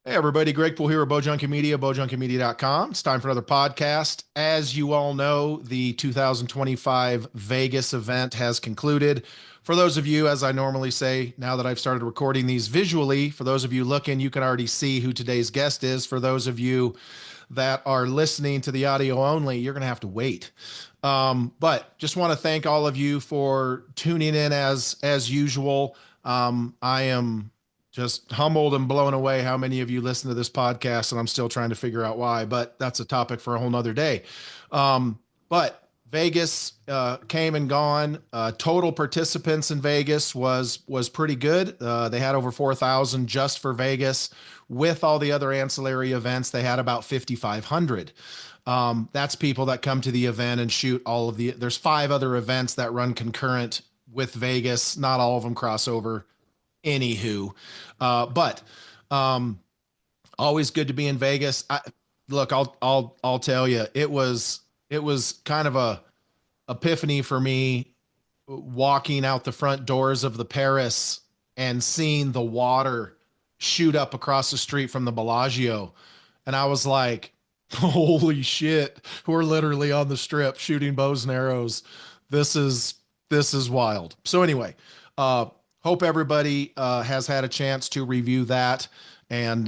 Hey everybody, Greg Poole here at Bojunkie Media, bojunkie.com. It's time for another podcast. As you all know, the 2025 Vegas event has concluded. For those of you, as I normally say, now that I've started recording these visually, for those of you looking, you can already see who today's guest is. For those of you that are listening to the audio only, you're going to have to wait. But just want to thank all of you for tuning in as usual. I am just humbled and blown away how many of you listen to this podcast, and I'm still trying to figure out why, but that's a topic for a whole nother day. But Vegas came and gone. Total participants in Vegas was pretty good. They had over 4,000 just for Vegas. With all the other ancillary events, they had about 5,500. That's people that come to the event and shoot all of the. There's five other events that run concurrent with Vegas. Not all of them cross over. Anywho, but always good to be in Vegas. Look, I'll tell you, it was kind of a epiphany for me walking out the front doors of the Paris and seeing the water shoot up across the street from the Bellagio, and I was like, "Holy shit, we're literally on the strip shooting bows and arrows. This is this is wild." So anyway, uh, hope everybody has had a chance to review that. And,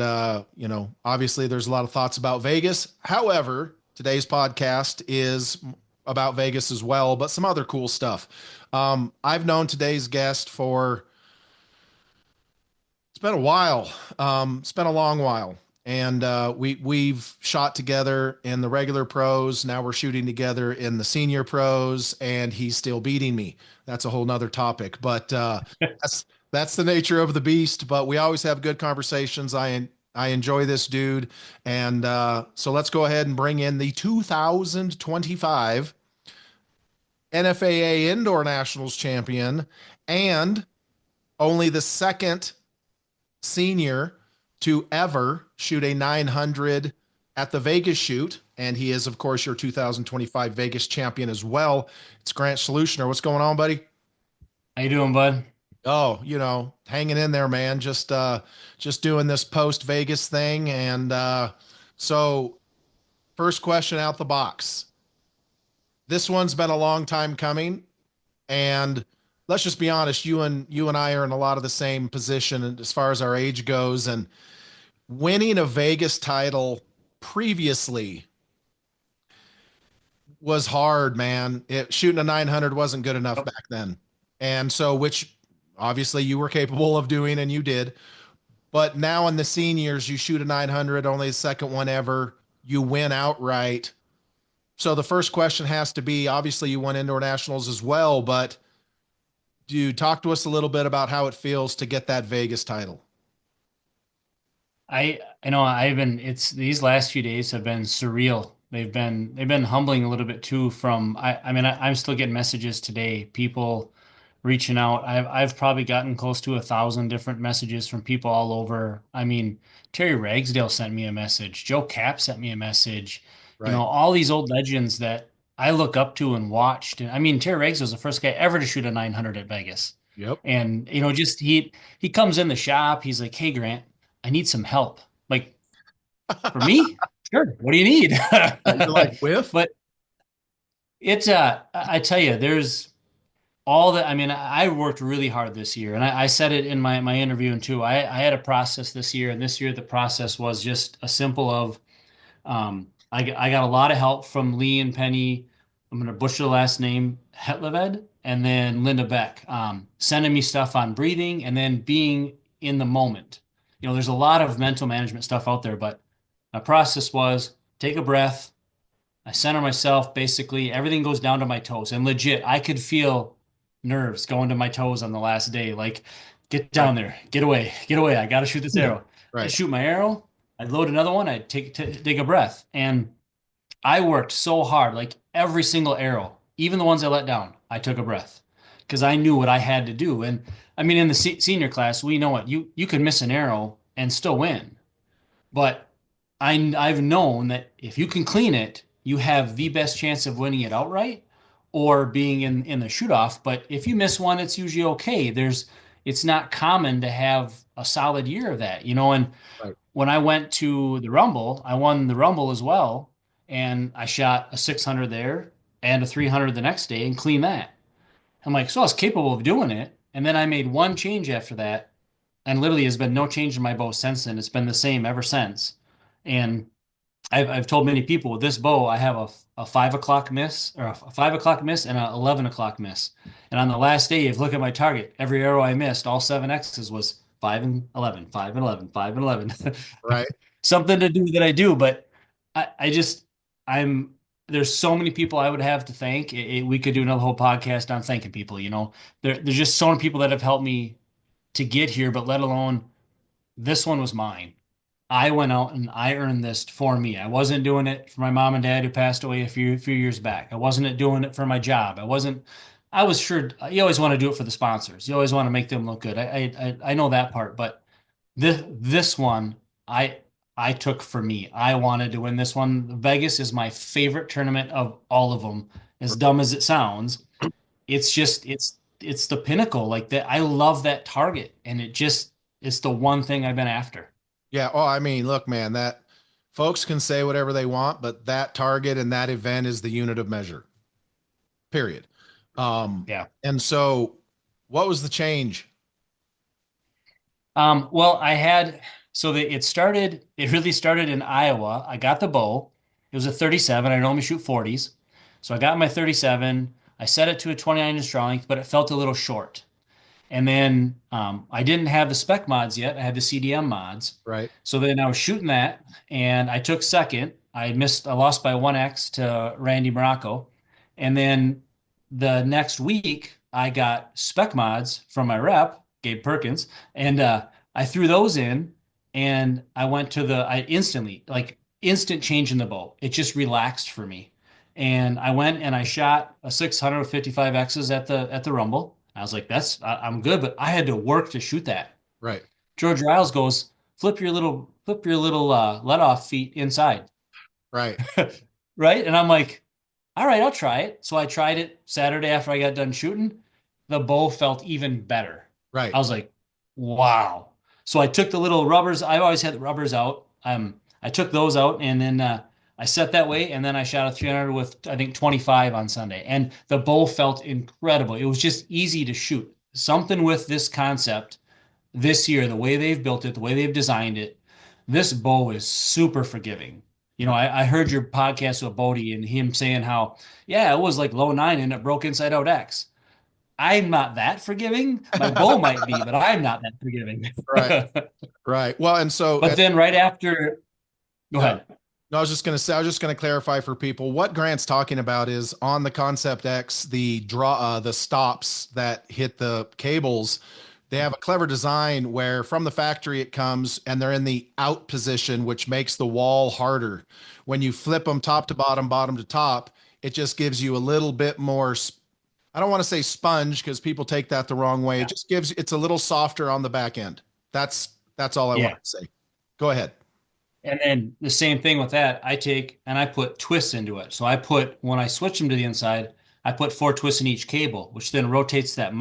obviously there's a lot of thoughts about Vegas. However, today's podcast is about Vegas as well, but some other cool stuff. I've known today's guest for, it's been a while. It's been a long while. And we've shot together in the regular pros. Now we're shooting together in the senior pros, and he's still beating me. That's a whole nother topic. But that's the nature of the beast. But we always have good conversations. I enjoy this dude, and so let's go ahead and bring in the 2025 NFAA Indoor Nationals champion, and only the second senior to ever shoot a 900 at the Vegas shoot. And he is, of course, your 2025 Vegas champion as well. It's Grant Schleusner. What's going on, buddy? How you doing, bud? Oh, hanging in there, man. Just doing this post Vegas thing. And so first question out the box. This one's been a long time coming. And let's just be honest, you and I are in a lot of the same position as far as our age goes. And winning a Vegas title previously was hard, man. Shooting a 900 wasn't good enough Yep. back then. And so, which obviously you were capable of doing and you did. But now in the seniors, you shoot a 900, only the second one ever. You win outright. So the first question has to be, obviously you won indoor nationals as well, but do you talk to us a little bit about how it feels to get that Vegas title? I know I've been it's these last few days have been surreal. They've been humbling a little bit too from I'm still getting messages today, people reaching out. I've probably gotten close to 1,000 different messages from people all over. I mean, Terry Ragsdale sent me a message, Joe Cap sent me a message, Right. all these old legends that I look up to and watched. And I mean, Terry Ragsdale was the first guy ever to shoot a 900 at Vegas. Yep. And just he comes in the shop, he's like, "Hey Grant, I need some help." Like, for me? Sure. What do you need? You're like with? But it's I tell you, there's all that. I mean, I worked really hard this year, and I said it in my interview and too. I had a process this year, and this year the process was just a simple of I got a lot of help from Lee and Penny. I'm going to butcher the last name, Hetleved, and then Linda Beck, sending me stuff on breathing and then being in the moment. There's a lot of mental management stuff out there, but my process was take a breath. I center myself. Basically, everything goes down to my toes. And legit, I could feel nerves going to my toes on the last day. Like, get Right. down there, get away, get away. I got to shoot this arrow. I Right. shoot my arrow. I'd load another one. I'd take a breath. And I worked so hard, like every single arrow, even the ones I let down, I took a breath because I knew what I had to do. And I mean, in the senior class, we know what you could miss an arrow and still win. But I've known that if you can clean it, you have the best chance of winning it outright or being in the shoot off. But if you miss one, it's usually okay. It's not common to have a solid year of that, and Right. when I went to the Rumble, I won the Rumble as well, and I shot a 600 there and a 300 the next day and cleaned that. I'm like, so I was capable of doing it, and then I made one change after that, and literally has been no change in my bow since then. It's been the same ever since, and I've told many people with this bow, I have a 5 o'clock miss or a 5 o'clock miss and a 11 o'clock miss. And on the last day, if you look at my target, every arrow I missed, all seven X's was 5 and 11, 5 and 11, 5 and 11. Right. Something to do that I do, but I just, I'm, there's so many people I would have to thank. We could do another whole podcast on thanking people, there's just so many people that have helped me to get here, but let alone this one was mine. I went out and I earned this for me. I wasn't doing it for my mom and dad who passed away a few years back. I wasn't doing it for my job. I was sure you always want to do it for the sponsors. You always want to make them look good. I know that part, but this one I I took for me. I wanted to win this one. Vegas is my favorite tournament of all of them. As dumb as it sounds, it's the pinnacle. Like that, I love that target, and it's the one thing I've been after. Yeah. Oh, I mean, look, man, that folks can say whatever they want, but that target and that event is the unit of measure, period. Yeah. And so what was the change? Well, it really started in Iowa. I got the bow. It was a 37. I normally shoot 40s. So I got my 37. I set it to a 29-inch draw length, but it felt a little short. And then I didn't have the spec mods yet. I had the CDM mods. Right. So then I was shooting that and I took second. I lost by 1X to Randy Morocco. And then the next week I got spec mods from my rep, Gabe Perkins, and I threw those in and I went to I instantly, like instant change in the bow. It just relaxed for me. And I went and I shot a 600 with 55 X's at the Rumble. I was like, I'm good, but I had to work to shoot that. Right. George Riles goes, flip your little let off feet inside. Right. Right. And I'm like, all right, I'll try it. So I tried it Saturday after I got done shooting. The bow felt even better. Right. I was like, wow. So I took the little rubbers. I always had the rubbers out. I took those out and then I set that way. And then I shot a 300 with, I think, 25 on Sunday. And the bow felt incredible. It was just easy to shoot. Something with this concept this year, the way they've built it, the way they've designed it, this bow is super forgiving. I heard your podcast with Bodie and him saying how, yeah, it was like low nine and it broke inside out X. I'm not that forgiving. My bow might be, but I'm not that forgiving. Right. Right. Well, and so But then right after, go yeah. ahead. No, I was just going to clarify for people what Grant's talking about is on the Concept X, the stops that hit the cables. They have a clever design where from the factory it comes and they're in the out position, which makes the wall harder. When you flip them top to bottom, bottom to top, it just gives you a little bit more. I don't want to say sponge because people take that the wrong way. It Yeah. just it's a little softer on the back end. That's all I want Yeah. to say. Go ahead. And then the same thing with that, I take and I put twists into it. So when I switch them to the inside, I put 4 twists in each cable, which then rotates that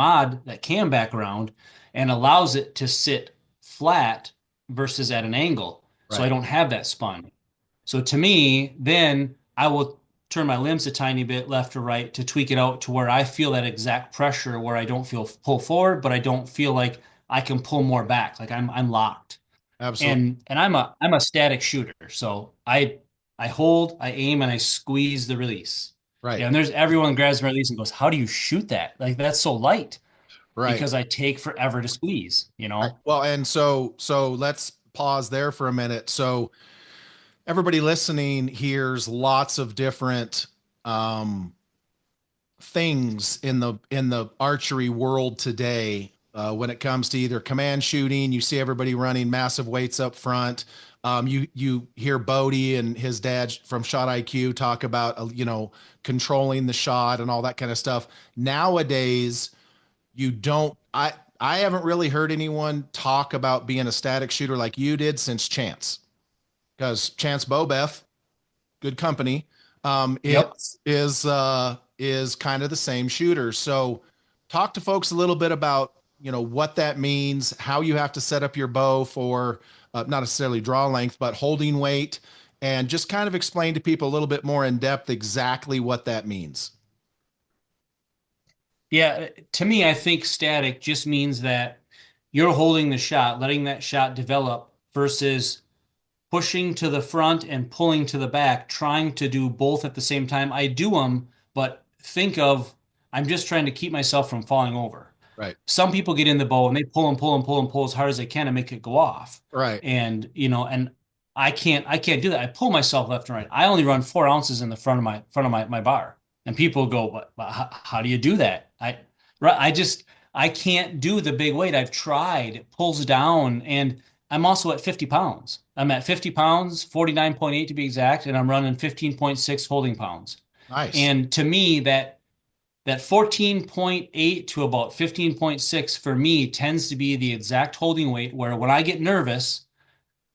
cam back around and allows it to sit flat versus at an angle. So I Right. don't have that spun. So to me, then I will turn my limbs a tiny bit left or right to tweak it out to where I feel that exact pressure where I don't feel pull forward, but I don't feel like I can pull more back. Like I'm locked Absolutely. and I'm a static shooter. So I hold, I aim, and I squeeze the release. Right. Yeah, and there's everyone grabs my release and goes, "How do you shoot that? Like that's so light." Right. Because I take forever to squeeze, Right. Well, and so let's pause there for a minute. So everybody listening hears lots of different um things in the archery world today when it comes to either command shooting. You see everybody running massive weights up front. You hear Bodie and his dad from Shot IQ talk about controlling the shot and all that kind of stuff. Nowadays, you don't. I haven't really heard anyone talk about being a static shooter like you did since Chance, because Chance Bobeth, good company, Yep. is kind of the same shooter. So talk to folks a little bit about what that means, how you have to set up your bow for not necessarily draw length, but holding weight, and just kind of explain to people a little bit more in depth exactly what that means. Yeah, to me, I think static just means that you're holding the shot, letting that shot develop versus pushing to the front and pulling to the back, trying to do both at the same time. I do them, but think of I'm just trying to keep myself from falling over. Right. Some people get in the bow and they pull and pull and pull and pull as hard as they can to make it go off. Right. And and I can't do that. I pull myself left and right. I only run 4 ounces in the front of my bar. And people go, how do you do that? Right, I can't do the big weight. I've tried. It pulls down, and I'm also at 50 pounds. I'm at 50 pounds, 49.8 to be exact, and I'm running 15.6 holding pounds. Nice. And to me, that 14.8 to about 15.6 for me tends to be the exact holding weight where when I get nervous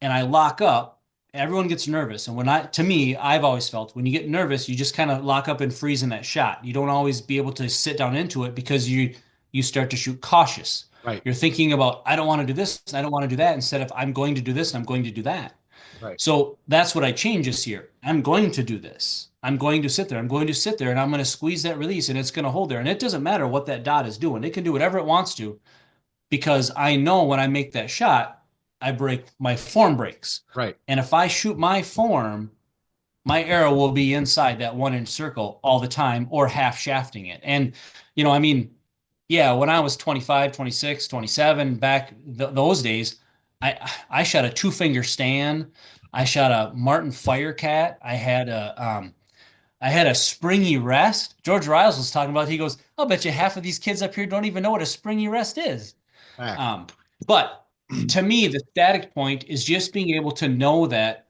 and I lock up, everyone gets nervous. And to me, I've always felt when you get nervous, you just kind of lock up and freeze in that shot. You don't always be able to sit down into it because you start to shoot cautious. Right. You're thinking about, I don't want to do this, I don't want to do that, instead of I'm going to do this, and I'm going to do that. Right. So that's what I changed this year. I'm going to do this. I'm going to sit there. I'm going to sit there and I'm going to squeeze that release and it's going to hold there. And it doesn't matter what that dot is doing. It can do whatever it wants to because I know when I make that shot, my form breaks. Right. And if I shoot my form, my arrow will be inside that 1 inch circle all the time or half shafting it. And, I mean, yeah, when I was 25, 26, 27, back those days, I shot a 2 finger stand. I shot a Martin Firecat. I had a springy rest. George Riles was talking about. He goes, "I'll bet you half of these kids up here don't even know what a springy rest is." Fact. Um, but to me, the static point is just being able to know that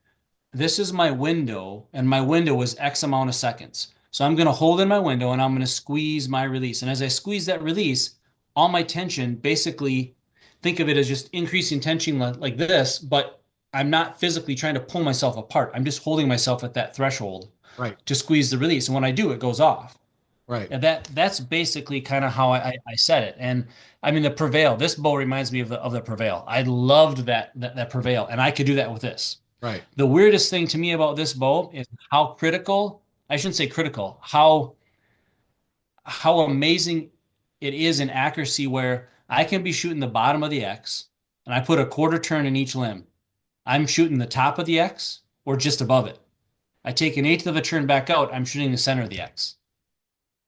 this is my window, and my window is X amount of seconds. So I'm going to hold in my window and I'm going to squeeze my release. And as I squeeze that release, all my tension, basically, think of it as just increasing tension like this, but I'm not physically trying to pull myself apart. I'm just holding myself at that threshold Right. to squeeze the release. And when I do, it goes off. Right. And that's basically kind of how I said it. And I mean, the Prevail, this bow reminds me of the Prevail. I loved that Prevail, and I could do that with this. Right. The weirdest thing to me about this bow is how critical, I shouldn't say critical, how amazing it is in accuracy where I can be shooting the bottom of the X and I put a quarter turn in each limb. I'm shooting the top of the X or just above it. I take an eighth of a turn back out, I'm shooting the center of the X.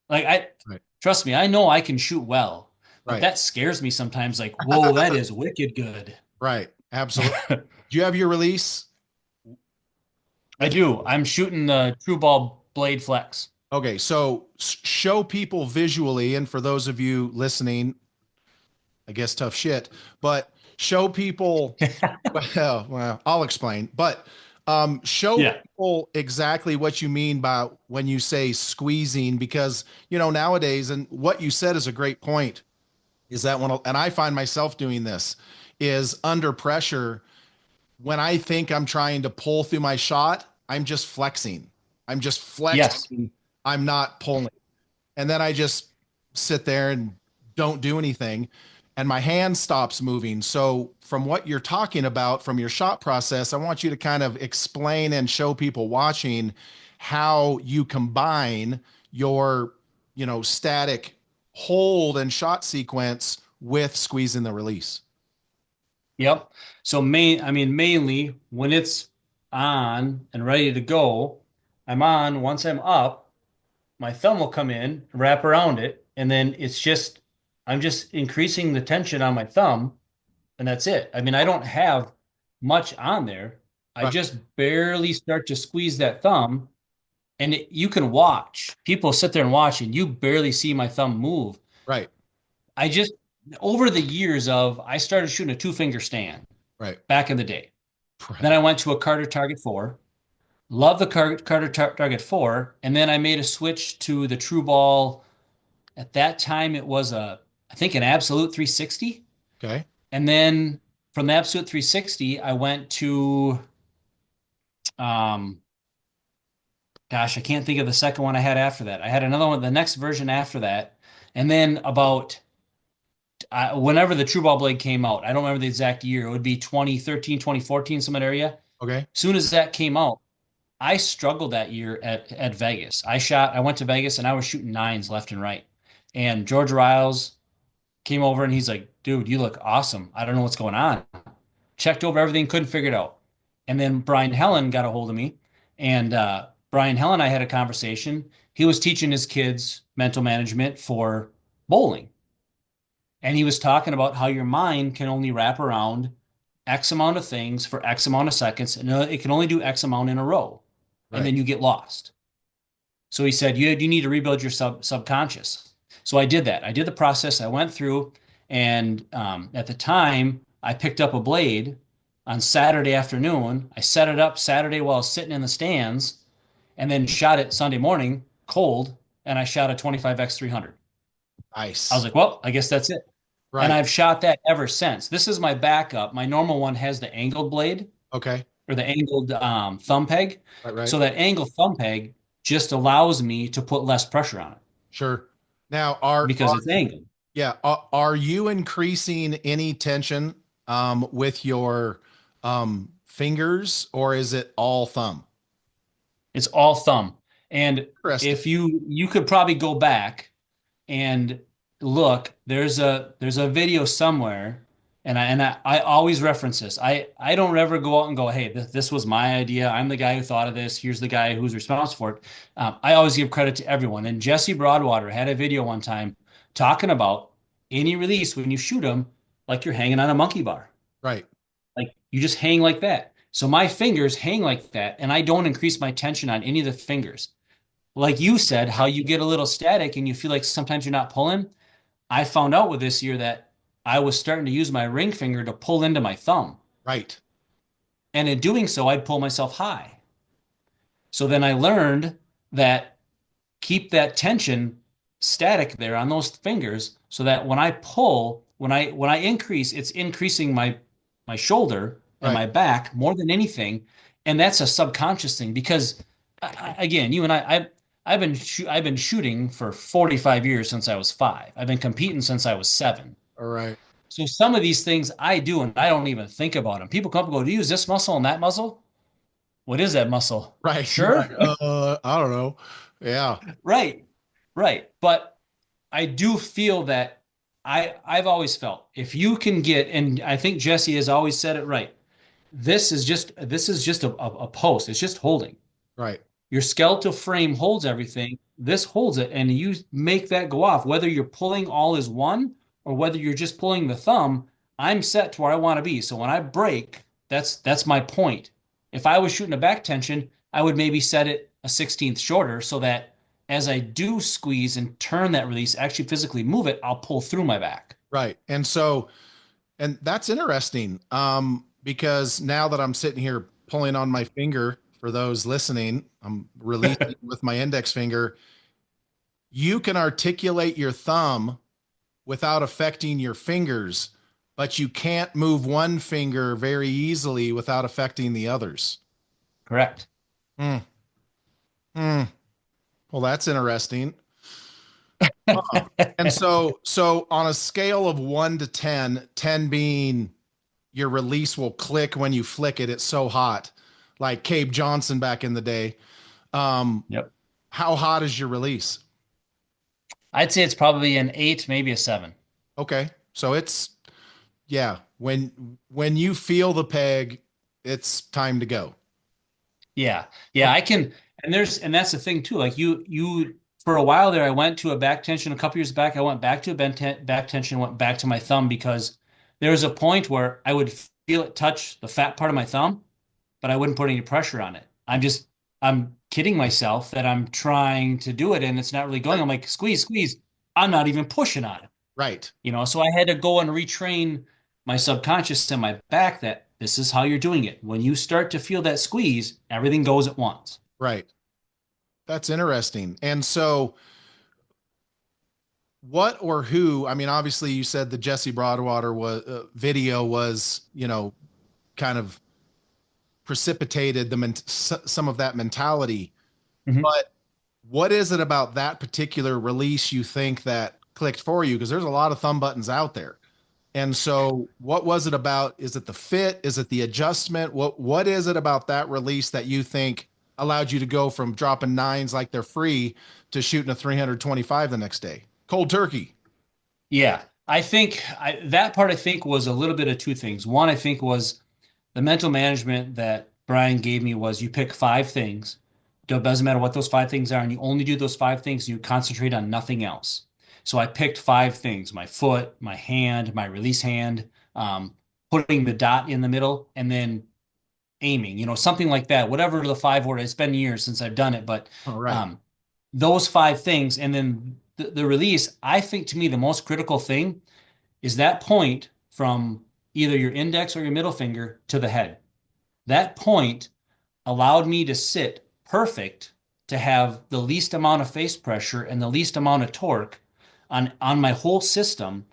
Like Right. trust me, I know I can shoot well, but Right. that scares me sometimes. Like, whoa, that is wicked good. Right. Absolutely. Do you have your release I with do. I'm shooting the True Ball Blade Flex. Okay, so show people visually, and for those of you listening, I guess tough shit, but show people. Well, I'll explain, but show Yeah. people exactly what you mean by when you say squeezing, because nowadays, and what you said is a great point, is that and I find myself doing this, is under pressure. When I think I'm trying to pull through my shot, I'm just flexing. I'm just Yes. flexing. I'm not pulling. And then I just sit there and don't do anything. And my hand stops moving. So, from what you're talking about from your shot process, I want you to kind of explain and show people watching how you combine your, static hold and shot sequence with squeezing the release. Yep. So mainly when it's on and ready to go, I'm on. Once I'm up, my thumb will come in, wrap around it, and then I'm just increasing the tension on my thumb, and that's it. I mean, I don't have much on there. I Right. just barely start to squeeze that thumb, and you can watch. People sit there and watch, and you barely see my thumb move. Right. I just over the years of I started shooting a 2 finger stand Right. back in the day. Then Right. I went to a Carter Target 4. Love the Carter Target 4. And then I made a switch to the True Ball. At that time, it was I think an Absolute 360. Okay. And then from the Absolute 360, I went to, um, gosh, I can't think of the second one I had after that. I had another one, the next version after that. And then about whenever the True Ball blade came out, I don't remember the exact year. It would be 2013, 2014, some area. Okay. Soon as that came out, I struggled that year at Vegas. I went to Vegas and I was shooting nines left and right. And George Riles came over and he's like, dude, you look awesome. I don't know what's going on. Checked over everything, couldn't figure it out. And then Brian Helen got a hold of me, and Brian Helen and I had a conversation. He was teaching his kids mental management for bowling. And he was talking about how your mind can only wrap around X amount of things for X amount of seconds, and it can only do X amount in a row, and Right. then you get lost. So he said, you need to rebuild your subconscious. So I did that. I did the process. I went through, and at the time, I picked up a blade on Saturday afternoon. I set it up Saturday while I was sitting in the stands, and then shot it Sunday morning, cold, and I shot a 25X 300. I was Nice. like, well, I guess that's it. And Right. I've shot that ever since. This is my backup. My normal one has the angled blade Okay. or the angled thumb peg. Right. Right. So that angled thumb peg just allows me to put less pressure on it Sure. Now, are because it's angled. yeah, are you increasing any tension with your fingers, or is it all thumb? It's all thumb. And Interesting. if you could probably go back and look, there's a video somewhere, and I always reference this. I don't ever go out and go, hey, this was my idea. I'm the guy who thought of this. Here's the guy who's responsible for it. I always give credit to everyone. And Jesse Broadwater had a video one time talking about any release when you shoot them, like you're hanging on a monkey bar. Right. Like you just hang like that. So my fingers hang like that, and I don't increase my tension on any of the fingers. Like you said, how you get a little static and you feel like sometimes you're not pulling. I found out with this year that I was starting to use my ring finger to pull into my thumb. Right. And in doing so, I'd pull myself high. So then I learned that keep that tension static there on those fingers so that when I pull, when I increase, it's increasing my shoulder and Right. my back more than anything. And that's a subconscious thing because again, you and I've been shooting for 45 years since I was 5. I've been competing since I was 7. All right. So some of these things I do and I don't even think about them. People come up and go, "Do you use this muscle and that muscle?" What is that muscle? Right. You're Sure. like, I don't know. Yeah. Right. Right. But I do feel that I've always felt if you can get, and I think Jesse has always said it right. This is just a post. It's just holding. Right. Your skeletal frame holds everything. This holds it, and you make that go off. Whether you're pulling all as one or whether you're just pulling the thumb, I'm set to where I want to be. So when I break, that's my point. If I was shooting a back tension, I would maybe set it a 16th shorter so that as I do squeeze and turn that release, actually physically move it, I'll pull through my back. Right. And that's interesting. Because now that I'm sitting here pulling on my finger, for those listening, I'm releasing with my index finger. You can articulate your thumb without affecting your fingers, but you can't move one finger very easily without affecting the others. Correct. Hmm. Hmm. Well, that's interesting. And so on a scale of 1 to 10, 10 being your release will click when you flick it, it's so hot, like Cabe Johnson back in the day. Um, Yep. how hot is your release? I'd say it's probably an 8, maybe a 7. Okay, so it's yeah. When you feel the peg, it's time to go. Yeah. Yeah, Okay. I can and that's the thing too. Like you for a while there I went to a back tension a couple years back. I went back to a back tension, went back to my thumb because there was a point where I would feel it touch the fat part of my thumb, but I wouldn't put any pressure on it. I'm kidding myself that I'm trying to do it and it's not really going. I'm like squeeze, squeeze. I'm not even pushing on it. Right, So I had to go and retrain my subconscious and my back that this is how you're doing it. When you start to feel that squeeze, everything goes at once. right. That's interesting. And so, what or who? I mean, obviously, you said the Jesse Broadwater video was, kind of precipitated some of that mentality. Mhm. But what is it about that particular release you think that clicked for you because there's a lot of thumb buttons out there. And so what was it about? Is it the fit? Is it the adjustment? What is it about that release that you think allowed you to go from dropping nines like they're free to shooting a 325 the next day? Cold turkey. Yeah. That part I think was a little bit of two things. One, I think was the mental management that Brian gave me was you pick five things. It doesn't matter what those five things are, and you only do those five things and you concentrate on nothing else. So I picked five things: my foot, my hand, my release hand, putting the dot in the middle, and then aiming, something like that. Whatever the five were, it's been years since I've done it, but All right. um, those five things, and then the release, I think to me the most critical thing is that point from either your index or your middle finger to the head. That point allowed me to sit perfect to have the least amount of face pressure and the least amount of torque on my whole system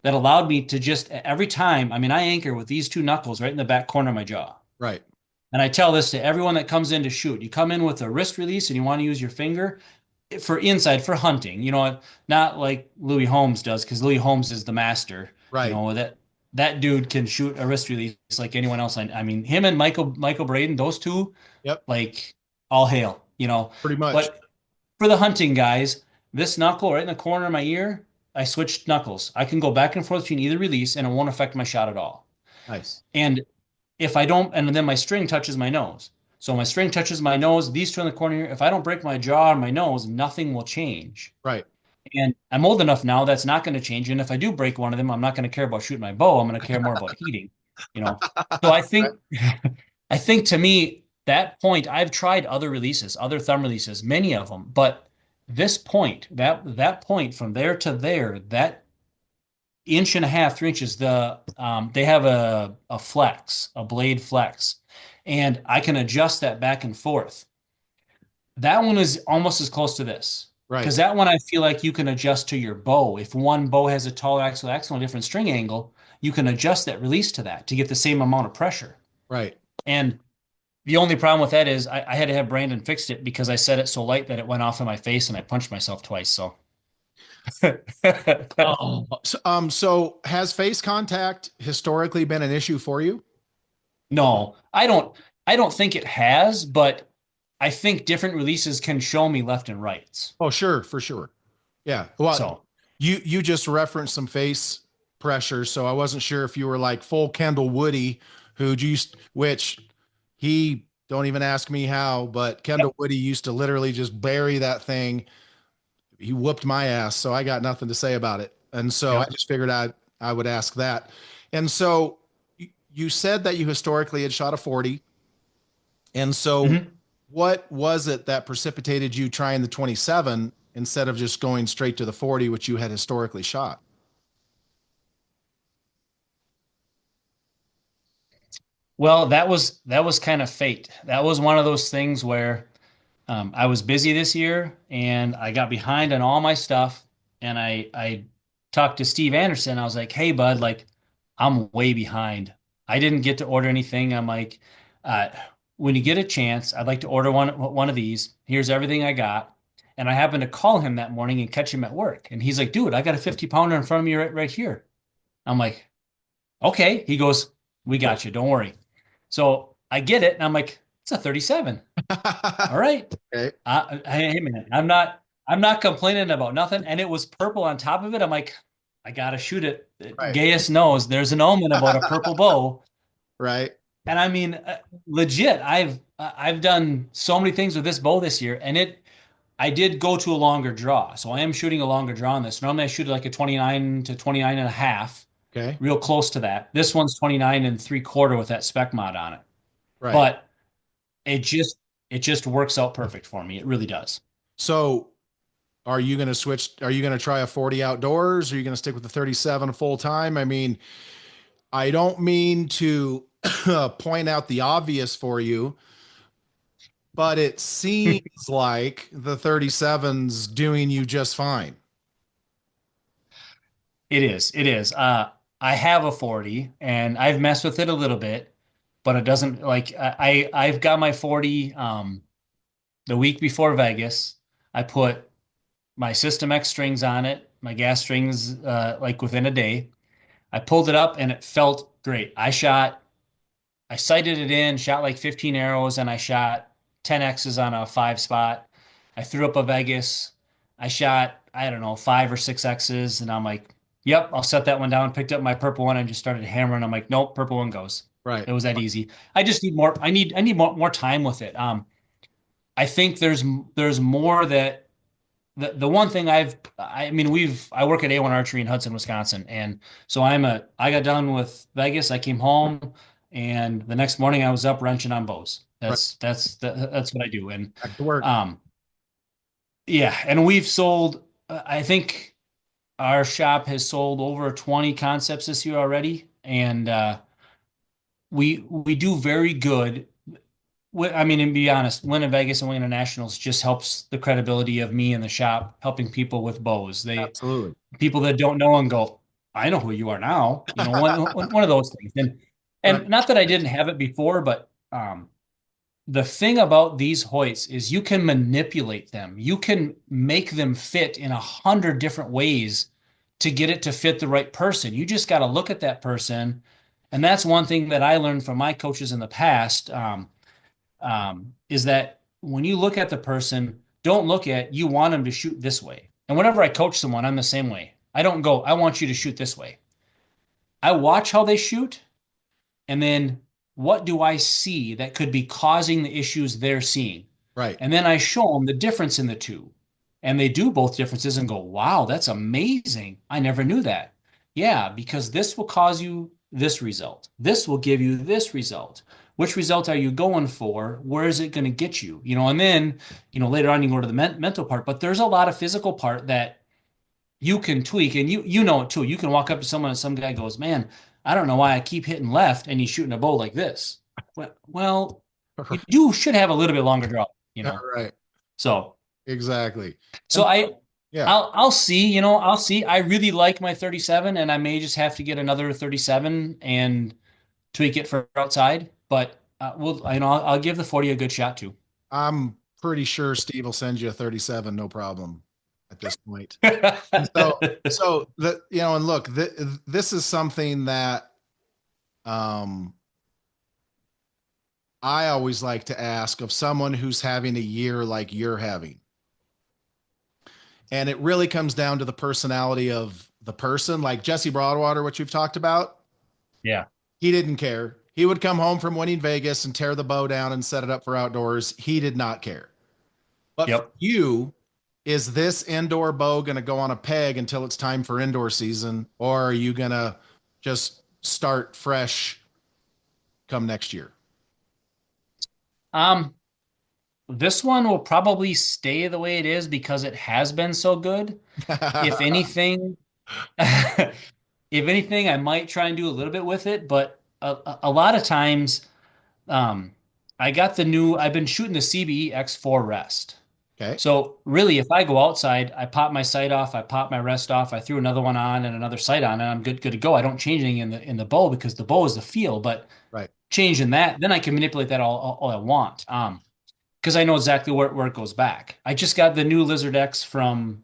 that allowed me to just every time, I mean, I anchor with these two knuckles right in the back corner of my jaw. Right. And I tell this to everyone that comes in to shoot. You come in with a wrist release and you want to use your finger for inside for hunting, not like Louis Holmes does, because Louis Holmes is the master. Right. That dude can shoot a wrist release like anyone else. I mean, him and Michael Braden, those two, Yep. like all hail. Pretty much. But for the hunting guys, this knuckle right in the corner of my ear, I switched knuckles. I can go back and forth between either release and it won't affect my shot at all. Nice. And if I don't, and then my string touches my nose. So my string touches my nose, these two in the corner here. If I don't break my jaw or my nose, nothing will change. Right. And I'm old enough now that's not going to change. And if I do break one of them, I'm not going to care about shooting my bow. I'm going to care more about heating, you know. So I Right. think I think to me that point, I've tried other releases, other thumb releases, many of them, but this point, that point from there to there, that inch and a half, 3 inches, they have a flex, a blade flex, and I can adjust that back and forth. That one is almost as close to this. Right. Because that one I feel like you can adjust to your bow. If one bow has a taller axle and a different string angle, you can adjust that release to that to get the same amount of pressure. Right. And the only problem with that is I had to have Brandon fixed it because I set it so light that it went off in my face and I punched myself twice. So Oh. So has face contact historically been an issue for you? no, I don't think it has, but I think different releases can show me left and rights. Oh, sure, for sure. Yeah. Well, So you just referenced some face pressure, so I wasn't sure if you were like full Kendall Woody, which he don't even ask me how, but Kendall Woody used to literally just bury that thing. He whooped my ass, so I got nothing to say about it. And so I yep. just figured I would ask that. And so you said that you historically had shot a 40. And so Mhm. what was it that precipitated you trying the 27 instead of just going straight to the 40, which you had historically shot? Well, that was kind of fate. That was one of those things where I was busy this year and I got behind on all my stuff. And I talked to Steve Anderson. I was like, "Hey, bud, like I'm way behind. I didn't get to order anything." I'm like, uh, "When you get a chance, I'd like to order one of these. Here's everything I got." And I happened to call him that morning and catch him at work. And he's like, "Dude, I got a 50 pounder in front of me right here." I'm like, "Okay." He goes, "We got you. Don't worry." So I get it, and I'm like, "It's a 37. All right." Okay. Hey man, I'm not complaining about nothing. And it was purple on top of it. I'm like, I gotta shoot it. Right. Gaius knows there's an omen about a purple bow. Right. And I mean, legit, I've done so many things with this bow this year, and I did go to a longer draw. So I am shooting a longer draw on this. Normally I shoot like a 29 to 29 and a half, Okay. real close to that. This one's 29 and 3/4 with that spec mod on it. Right. But it just it just works out perfect for me. It really does. So are you going to switch? Are you going to try a 40 outdoors? Are you going to stick with the 37 full time? I mean, I don't mean to point out the obvious for you, but it seems like the 37's doing you just fine. It is. It is. I have a 40 and I've messed with it a little bit, but it doesn't like I've got my 40 the week before Vegas. I put my System X strings on it my gas strings like within a day. I pulled it up and it felt great. I sighted it in, shot like 15 arrows, and I shot 10 X's on a five spot. I threw up a Vegas. I shot, I don't know, five or six X's, and I'm like, yep, I'll set that one down. Picked up my purple one and just started hammering. I'm like, nope, purple one goes. Right. It was that easy. I just need more. I need more time with it. I think there's more that the one thing I mean I work at A1 Archery in Hudson, Wisconsin, and so I got done with Vegas. I came home, and the next morning I was up wrenching on bows. Right. That's what I do. And Back to work. um yeah, and we've sold. I think our shop has sold over 20 concepts this year already, and we do very good. I mean, and be honest, winning Vegas and winning nationals just helps the credibility of me in the shop, helping people with bows. Absolutely. People that don't know and go, I know who you are now. You know, one of those things. Right. And not that I didn't have it before, but the thing about these Hoyts is you can manipulate them. You can make them fit in 100 different ways to get it to fit the right person. You just got to look at that person. And that's one thing that I learned from my coaches in the past. Is that when you look at the person, don't look at you want them to shoot this way. And whenever I coach someone, I'm the same way. I don't go, I want you to shoot this way. I watch how they shoot, and then what do I see that could be causing the issues they're seeing? Right. And then I show them the difference in the two. And they do both differences and go, wow, that's amazing. I never knew that. Yeah, because this will cause you this result. This will give you this result. Which result are you going for? Where is it going to get you? You know, and then, you know, later on you go to the mental part, but there's a lot of physical part that you can tweak, and you know it too. You can walk up to someone and some guy goes, "Man, I don't know why I keep hitting left and he's shooting a bow like this." Well, you should have a little bit longer draw, you know. Right. So, Exactly. so And I yeah. I'll see, you know, I'll see. I really like my 37 and I may just have to get another 37 and tweak it for outside, but I'll give the 40 a good shot too. I'm pretty sure Steve will send you a 37, no problem at this point. And so the and look, this is something that um I always like to ask of someone who's having a year like you're having. And it really comes down to the personality of the person, like Jesse Broadwater, which you've talked about. Yeah. He didn't care. He would come home from winning Vegas and tear the bow down and set it up for outdoors. He did not care. But for Yep. you, is this indoor bow going to go on a peg until it's time for indoor season? Or are you going to just start fresh come next year? Um, this one will probably stay the way it is because it has been so good. If anything, if anything, I might try and do a little bit with it, but a lot of times, um, I've been shooting the CBE X4 rest. Okay. So really, if I go outside, I pop my sight off, I pop my rest off, I threw another one on and another sight on, and I'm good to go. I don't change anything in the bow because the bow is the feel, but Right. changing that, then I can manipulate that all I want. Because I know exactly where it goes back. I just got the new Lizard X from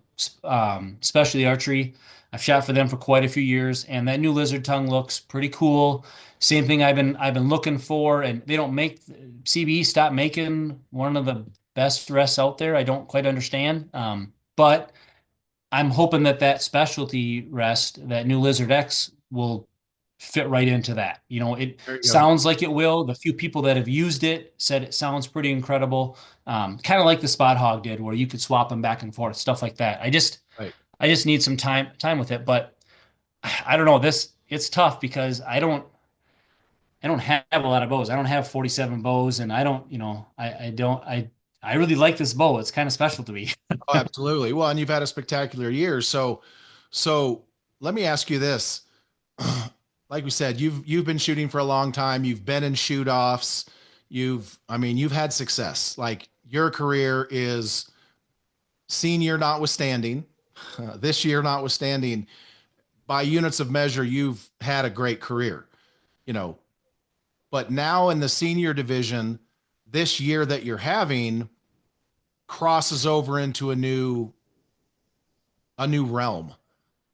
Specialty Archery. I've shot for them for quite a few years, and that new Lizard tongue looks pretty cool. Same thing I've been looking for, and they don't make CBE stop making one of the best rests out there. I don't quite understand, but I'm hoping that that specialty rest, that new Lizard X, will fit right into that. You know, it There you go. sounds like it will. The few people that have used it said it sounds pretty incredible. Kind of like the Spot Hog did, where you could swap them back and forth, stuff like that. Right. I just need some time with it. But I don't know. It's tough because I don't have a lot of bows. I don't have 47 bows, and I don't, you know, I don't I really like this bow. It's kind of special to me. Oh, absolutely. Well, and you've had a spectacular year. So let me ask you this. Like we said, you've been shooting for a long time. You've been in shoot offs. I mean, you've had success. Like your career is senior notwithstanding, this year notwithstanding, by units of measure, you've had a great career, you know. But now in the senior division, this year that you're having crosses over into a new realm.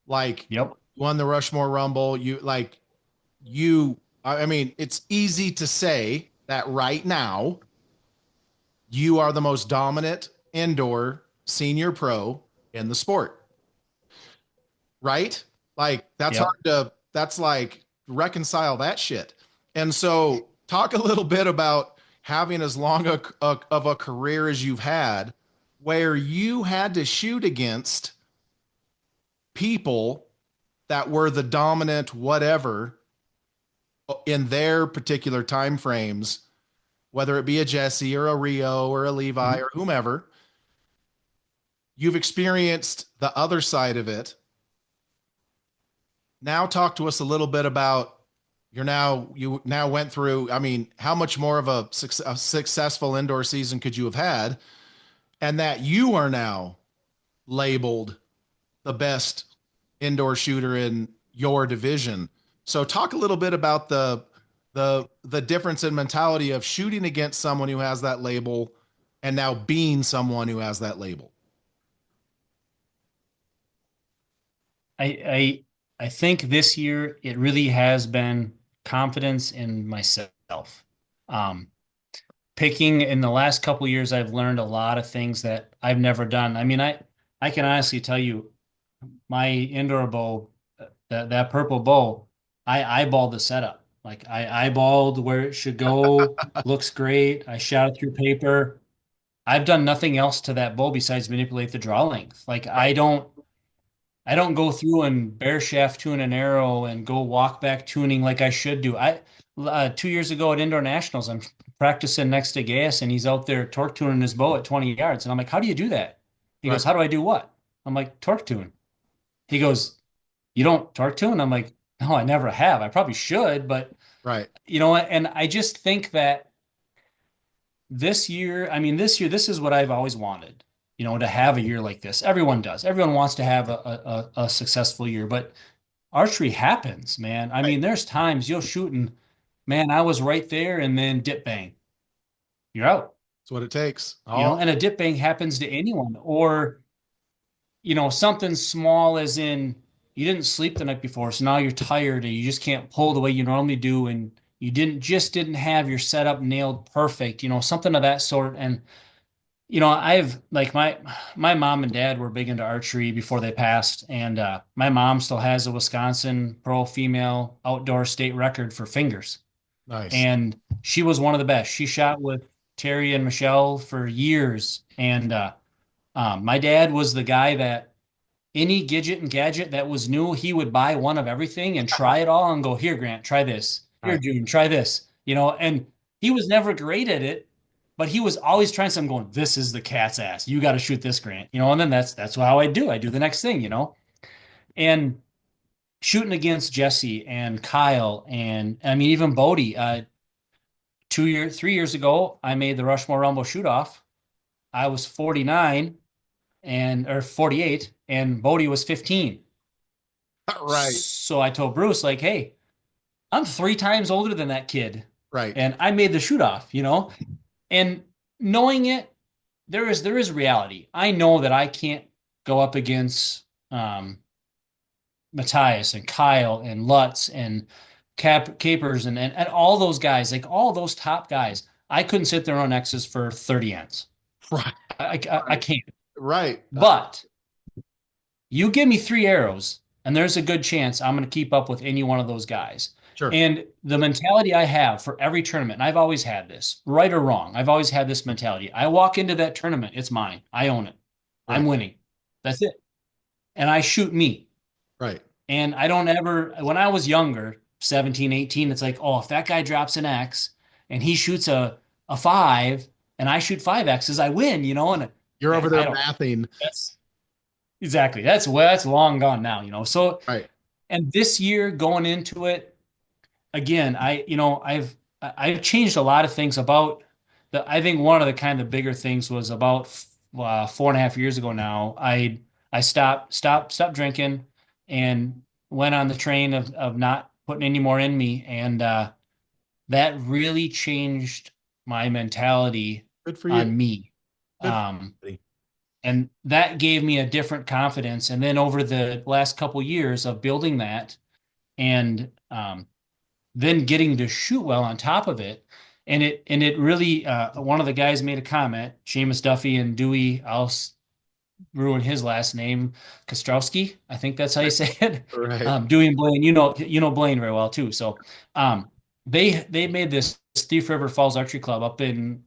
Like Yep. you won the Rushmore Rumble. I mean, it's easy to say that right now you are the most dominant indoor senior pro in the sport, right? Like Yep. that's like reconcile that shit. And so talk a little bit about having as long of a career as you've had where you had to shoot against people that were the dominant whatever in their particular time frames, whether it be a Jesse or a Rio or a Levi Mhm. or whomever. You've experienced the other side of it. Now talk to us a little bit about you now went through. I mean, how much more of a successful indoor season could you have had, and that you are now labeled the best indoor shooter in your division. So talk a little bit about the difference in mentality of shooting against someone who has that label and now being someone who has that label. I think this year it really has been confidence in myself. Um, Picking in the last couple years, I've learned a lot of things that I've never done. I mean, I can honestly tell you, my indoor bow, that purple bow, I eyeballed the setup. Like I eyeballed where it should go. Looks great. I shot it through paper. I've done nothing else to that bow besides manipulate the draw length. Like Right. I don't go through and bare shaft tune an arrow and go walk back tuning like I should do. 2 years ago at Indoor Nationals, I'm practicing next to Gas and he's out there torque tuning his bow at 20 yards. And I'm like, how do you do that? He Right. goes, how do I do what? I'm like, torque tune. He goes, you don't torque tune? I'm like, no, I never have. I probably should, but Right. you know what? And I just think that this year, I mean, this year, this is what I've always wanted, to have a year like this. Everyone does. Everyone wants to have a successful year, but archery happens, man. I Right. mean, there's times you'll shoot and, man, I was right there and then dip bang, you're out, That's what it takes. Oh, and a dip bang happens to anyone. Or, something small as in you didn't sleep the night before, so now you're tired and you just can't pull the way you normally do. And you didn't have your setup nailed perfect, something of that sort. And I've like my mom and dad were big into archery before they passed, and my mom still has a Wisconsin pro female outdoor state record for fingers, nice. and she was one of the best. She shot with Terry and Michelle for years, and my dad was the guy that any gidget and gadget that was new, he would buy one of everything and try it all and go, here, Grant, try this. Here, Right. June, try this. And he was never great at it, but he was always trying something going, this is the cat's ass. You got to shoot this, Grant. And then that's how I do. I do the next thing. And shooting against Jesse and Kyle and I mean even Bodie, 3 years ago, I made the Rushmore Rumble shoot off. I was 49 or 48, and Bodie was 15. Right. So I told Bruce, like, hey, I'm 3 times older than that kid. Right. And I made the shoot off. And knowing it, there is reality. I know that I can't go up against Matthias and Kyle and Lutz and Capers and all those guys, like all those top guys. I couldn't sit there on X's for 30 ends. Right. I can't. Right. But you give me 3 arrows, and there's a good chance I'm going to keep up with any one of those guys. Sure. And the mentality I have for every tournament, and I've always had this, right or wrong, I've always had this mentality. I walk into that tournament, it's mine. I own it. I'm Right. winning. That's it. And I shoot me. Right. And I don't ever, when I was younger, 17, 18, it's like, oh, if that guy drops an X and he shoots a five and I shoot five X's, I win. And You're over there I don't, mathing. that's exactly, that's long gone now. So, Right. and this year going into it, again, I've changed a lot of things about I think one of the kind of bigger things was about 4.5 years ago now. I stopped drinking and went on the train of not putting any more in me, and that really changed my mentality Good for you. on me. Good for Um, you. And that gave me a different confidence. And then over the last couple years of building that and then getting to shoot well on top of it. And it really one of the guys made a comment, Seamus Duffy and Dewey, ruin his last name, Kostrowski. I think that's how you say it. Right. Dewey and Blaine, you know Blaine very well too. So um, they made this Thief River Falls Archery Club up in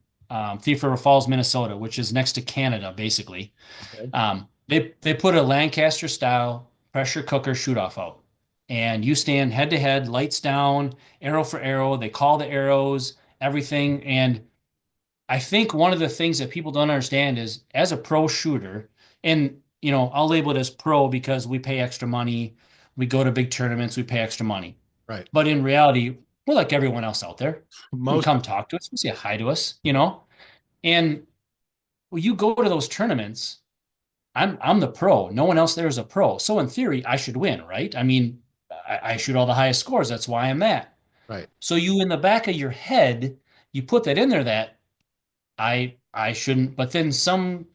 Thief River Falls, Minnesota, which is next to Canada, basically. Okay. They put a Lancaster style pressure cooker shoot off out, and you stand head to head, lights down, arrow for arrow. They call the arrows, everything, and I think one of the things that people don't understand is as a pro shooter, and I'll label it as pro because we pay extra money, we go to big tournaments, we pay extra money. Right. But in reality, we're like everyone else out there. You can Most. come talk to us, you say hi to us. And when you go to those tournaments, I'm the pro. No one else there is a pro. So in theory, I should win, right? I mean, I shoot all the highest scores. That's why I'm that. Right. So you in the back of your head, you put that in there that I shouldn't. But then someone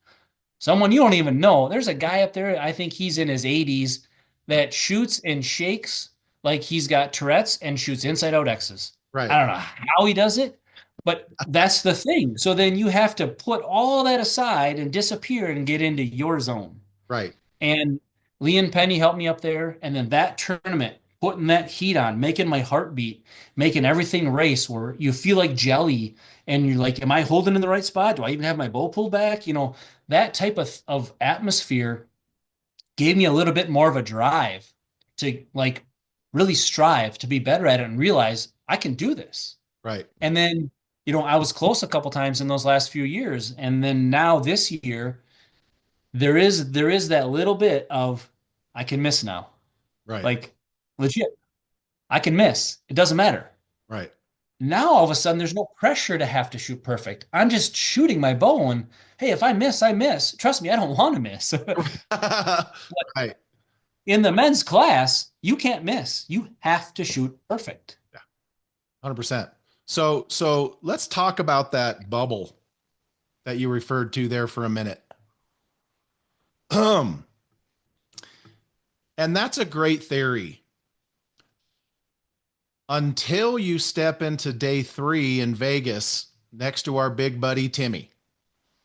you don't even know. There's a guy up there, I think he's in his 80s, that shoots and shakes like he's got Tourette's and shoots inside out X's. Right. I don't know how he does it, but that's the thing. So then you have to put all that aside and disappear and get into your zone. Right. And Lee and Penny helped me up there. And then that tournament, putting that heat on, making my heart beat, making everything race where you feel like jelly and you're like, am I holding in the right spot? Do I even have my bow pulled back? That type of atmosphere gave me a little bit more of a drive to like really strive to be better at it and realize I can do this. Right. And then, I was close a couple times in those last few years. And then now this year, there is that little bit of I can miss now. Right. Like legit, I can miss. It doesn't matter. Right. Now all of a sudden there's no pressure to have to shoot perfect. I'm just shooting my bow and hey, if I miss, I miss. Trust me, I don't want to miss. Right. In the men's class, you can't miss. You have to shoot perfect. Yeah. 100%. So let's talk about that bubble that you referred to there for a minute. And that's a great theory until you step into day 3 in Vegas next to our big buddy Timmy.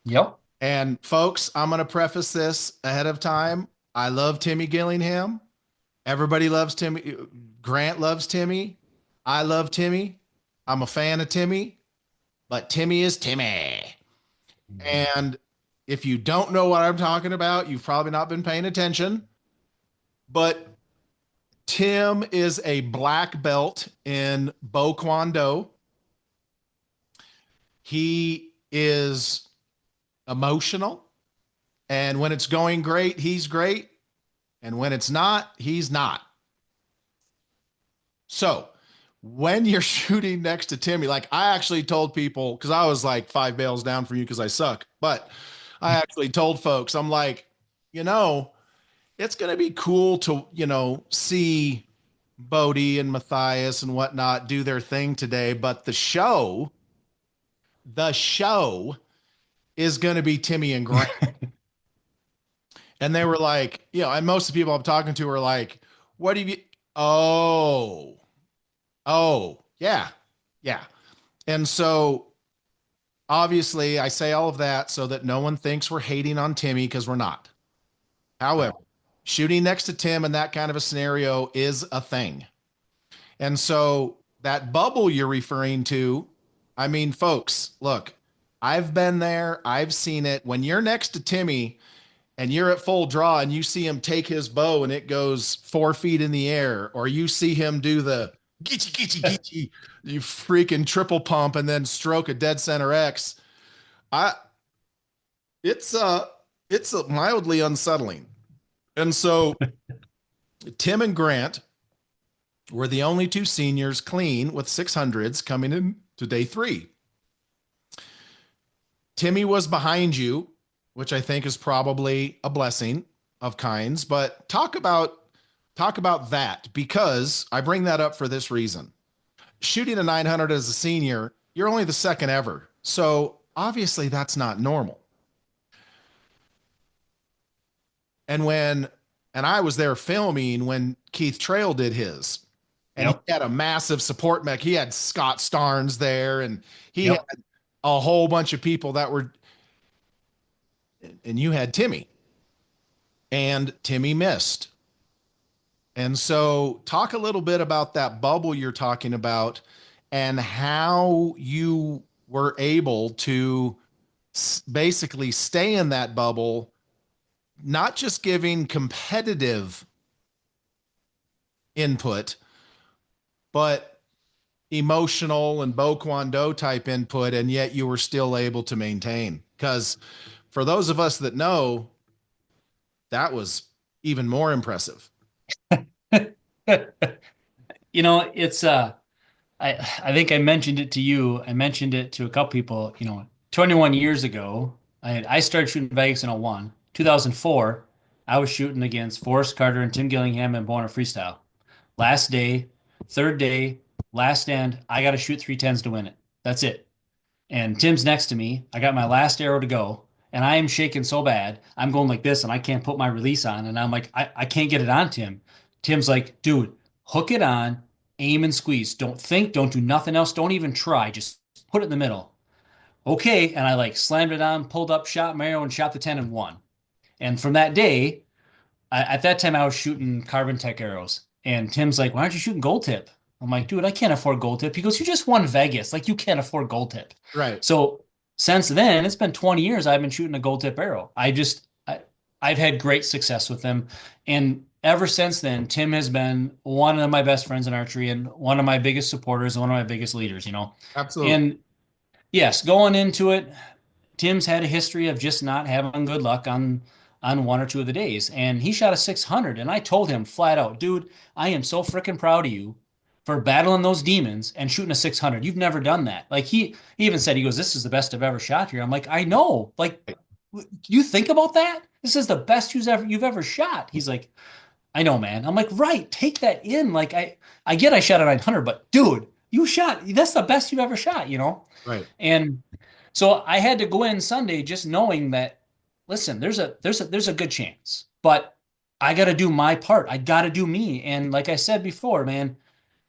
Yep. And folks, I'm going to preface this ahead of time. I love Timmy Gillingham. Everybody loves Timmy. Grant loves Timmy. I love Timmy. I'm a fan of Timmy, but Timmy is Timmy. And if you don't know what I'm talking about, you've probably not been paying attention. But Tim is a black belt in Bo Kwon Do. He is emotional. And when it's going great, he's great. And when it's not, he's not. So when you're shooting next to Timmy, like I actually told people, because I was like 5 bales down for you because I suck. But I actually told folks, I'm like, it's going to be cool to, see Bodie and Matthias and whatnot do their thing today. But the show is going to be Timmy and Grant. And they were like, and most of the people I'm talking to are like, what do you, oh, yeah, yeah. And so obviously I say all of that so that no one thinks we're hating on Timmy because we're not. However, shooting next to Tim in that kind of a scenario is a thing. And so that bubble you're referring to, I mean, folks, look, I've been there. I've seen it. When you're next to Timmy and you're at full draw and you see him take his bow and it goes 4 feet in the air, or you see him do the geechi, geechi, geechi, you freaking triple pump and then stroke a dead center X. I, it's mildly unsettling. And so Tim and Grant were the only 2 seniors clean with 600s coming in to day 3. Timmy was behind you, which I think is probably a blessing of kinds, but talk about that, because I bring that up for this reason. Shooting a 900 as a senior, you're only the second ever. So obviously that's not normal. And and I was there filming when Keith Trail did his, and he Yep. had a massive support mech. He had Scott Starnes there, and he had Yep. a whole bunch of people that were, and you had Timmy, and Timmy missed. And so, talk a little bit about that bubble you're talking about and how you were able to basically stay in that bubble, not just giving competitive input, but emotional and Bo Kwon type input, and yet you were still able to maintain. Because for those of us that know, that was even more impressive. It's I think I mentioned it to you. I mentioned it to a couple people. 21 years ago, I started shooting Vegas in '01. 2004, I was shooting against Forrest Carter and Tim Gillingham and Bona Freestyle. Last day, third day, last end, I got to shoot 310s to win it. That's it. And Tim's next to me. I got my last arrow to go, and I am shaking so bad. I'm going like this, and I can't put my release on. And I'm like, I can't get it on Tim. Tim's like, dude, hook it on, aim and squeeze. Don't think, don't do nothing else. Don't even try. Just put it in the middle. Okay. And I like slammed it on, pulled up, shot my arrow, and shot the 10 and won. And from that day, at that time I was shooting carbon tech arrows. And Tim's like, why aren't you shooting gold tip? I'm like, dude, I can't afford gold tip. He goes, you just won Vegas. Like, you can't afford gold tip. Right. So since then, it's been 20 years I've been shooting a gold tip arrow. I've had great success with them. And ever since then, Tim has been one of my best friends in archery and one of my biggest supporters and one of my biggest leaders. Absolutely. And yes, going into it, Tim's had a history of just not having good luck on one or two of the days. And he shot a 600. And I told him flat out, dude, I am so freaking proud of you for battling those demons and shooting a 600. You've never done that. Like he even said, he goes, this is the best I've ever shot here. I'm like, I know. Like, you think about that? This is the best you've ever shot. He's like, I know, man. I'm like, right, take that in. Like, I get I shot a 900, but dude, that's the best you've ever shot. Right. And so I had to go in Sunday just knowing that, listen, there's a good chance, but I got to do my part. I got to do me. And like I said before, man,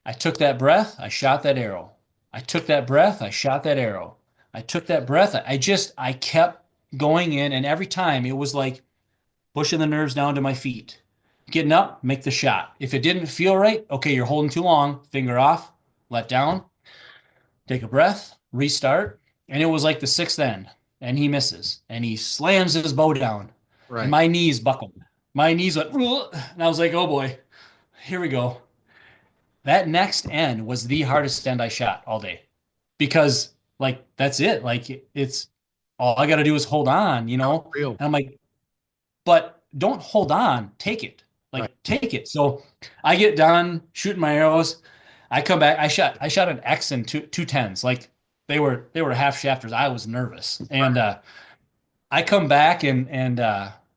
I took that breath, I shot that arrow. I took that breath, I shot that arrow. I took that breath. I kept going in, and every time it was like pushing the nerves down to my feet. Getting up, make the shot. If it didn't feel right, okay, you're holding too long, finger off, let down, take a breath, restart. And it was like the sixth end, and he misses, and he slams his bow down, and Right. my knees buckled. My knees went, and I was like, oh boy, here we go. That next end was the hardest end I shot all day because, like, that's it. Like, it's all I got to do is hold on, Real. And I'm like, but don't hold on, take it. Right. Like, take it. So I get done shooting my arrows. I come back. I shot an X and two tens. Like, they were half shafters. I was nervous. And I come back, and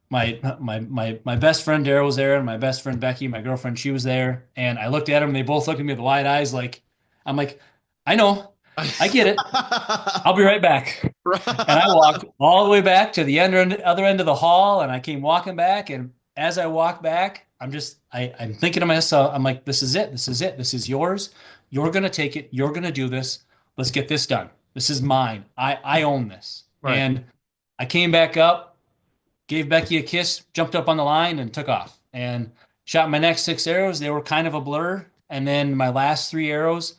my best friend Daryl was there, and my best friend Becky, my girlfriend, she was there. And I looked at them, and they both looked at me with wide eyes, like, I'm like, I know, I get it. I'll be right back. And I walked all the way back to the other end of the hall, and I came walking back. And as I walk back, I'm thinking to myself, I'm like, this is it. This is it. This is yours. You're gonna take it. You're gonna do this. Let's get this done. This is mine. I own this. Right. And I came back up, gave Becky a kiss, jumped up on the line, and took off. And shot my next six arrows. They were kind of a blur. And then my last three arrows,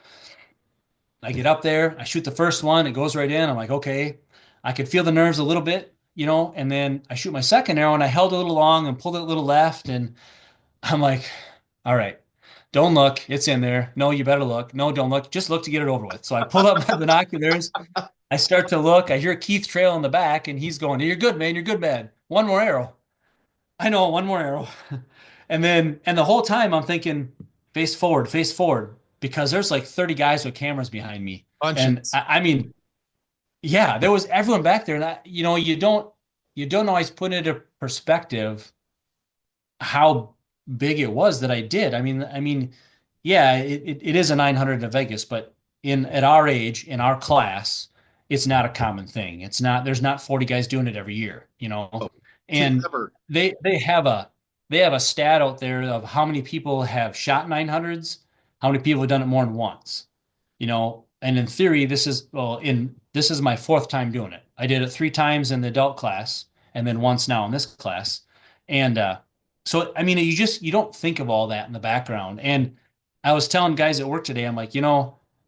I get up there, I shoot the first one, it goes right in. I'm like, okay. I could feel the nerves a little bit. And then I shoot my second arrow, and I held a little long and pulled it a little left. And I'm like, all right, don't look. It's in there. No, you better look. No, don't look. Just look to get it over with. So I pull up my binoculars. I start to look. I hear Keith Trail in the back, and he's going, you're good, man. You're good, man. One more arrow. I know, one more arrow. And the whole time I'm thinking, face forward, because there's like 30 guys with cameras behind me. And Bunches. I mean, yeah, there was everyone back there. And you don't always put into perspective how big it was that I did. I mean, yeah, it is a 900 in Vegas, but at our age, in our class, it's not a common thing. There's not 40 guys doing it every year. to And ever. they have a stat out there of how many people have shot 900s, how many people have done it more than once. And in theory, this is my fourth time doing it. I did it three times in the adult class and then once now in this class. And so I mean you don't think of all that in the background. And I was telling guys at work today, I'm like,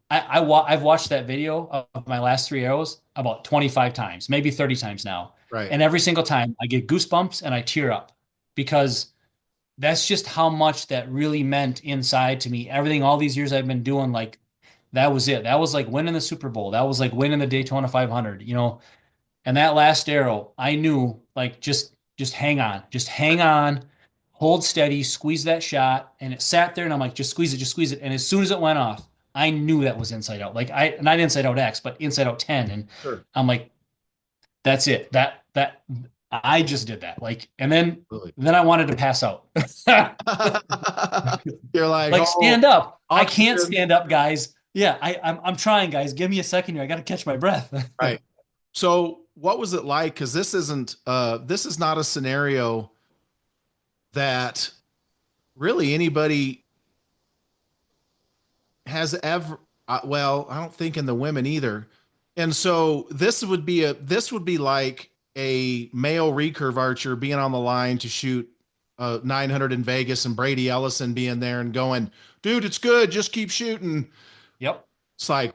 I've watched that video of my last three arrows about 25 times, maybe 30 times now. Right. And every single time I get goosebumps and I tear up because that's just how much that really meant inside to me. Everything, all these years I've been doing, like that was it. That was like winning the Super Bowl. That was like winning the Daytona 500, And that last arrow, I knew like just hang on, hold steady, squeeze that shot, and it sat there, and I'm like, just squeeze it. And as soon as it went off, I knew that was inside out. Like not inside out X, but inside out 10. And Sure. I'm like, that's it. That I just did that. Like, and then Really. then I wanted to pass out. You're like, Like oh, stand up. I can't oxygen. stand up, guys. Yeah, I'm trying, guys. Give me a second here. I got to catch my breath. Right. So what was it like? Because this is not a scenario that really anybody has ever well, I don't think in the women either. And so this would be like a male recurve archer being on the line to shoot 900 in Vegas and Brady Ellison being there and going, dude, it's good, just keep shooting. Yep. It's like,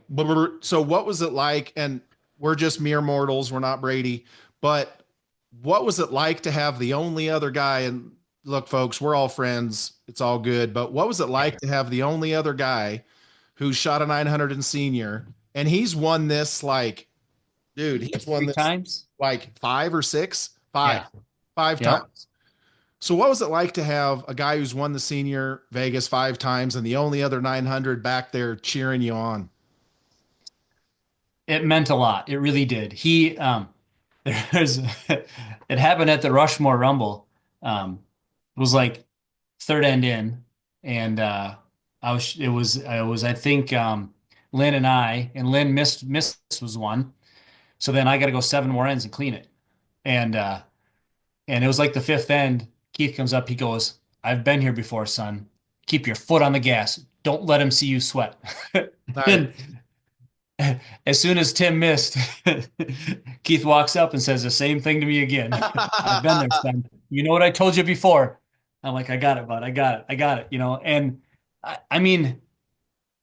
so what was it like? And we're just mere mortals, we're not Brady, but what was it like to have the only other guy? And look, folks, we're all friends, it's all good, but what was it like to have the only other guy who shot a 900 in senior, and he's won this like, dude, he's won Three this times. like five or six, five, Yeah. five Yep. times. So what was it like to have a guy who's won the senior Vegas five times and the only other 900 back there cheering you on? It meant a lot. It really did. There's, it happened at the Rushmore Rumble. It was like third end in, and I think, Lynn and Lynn missed was one. So then I got to go seven more ends and clean it. And, and it was like the fifth end. Keith comes up. He goes, I've been here before, son. Keep your foot on the gas. Don't let him see you sweat. Nice. And as soon as Tim missed, Keith walks up and says the same thing to me again. I've been there, son. You know what I told you before? I'm like, I got it, bud. I got it. I got it. And I mean,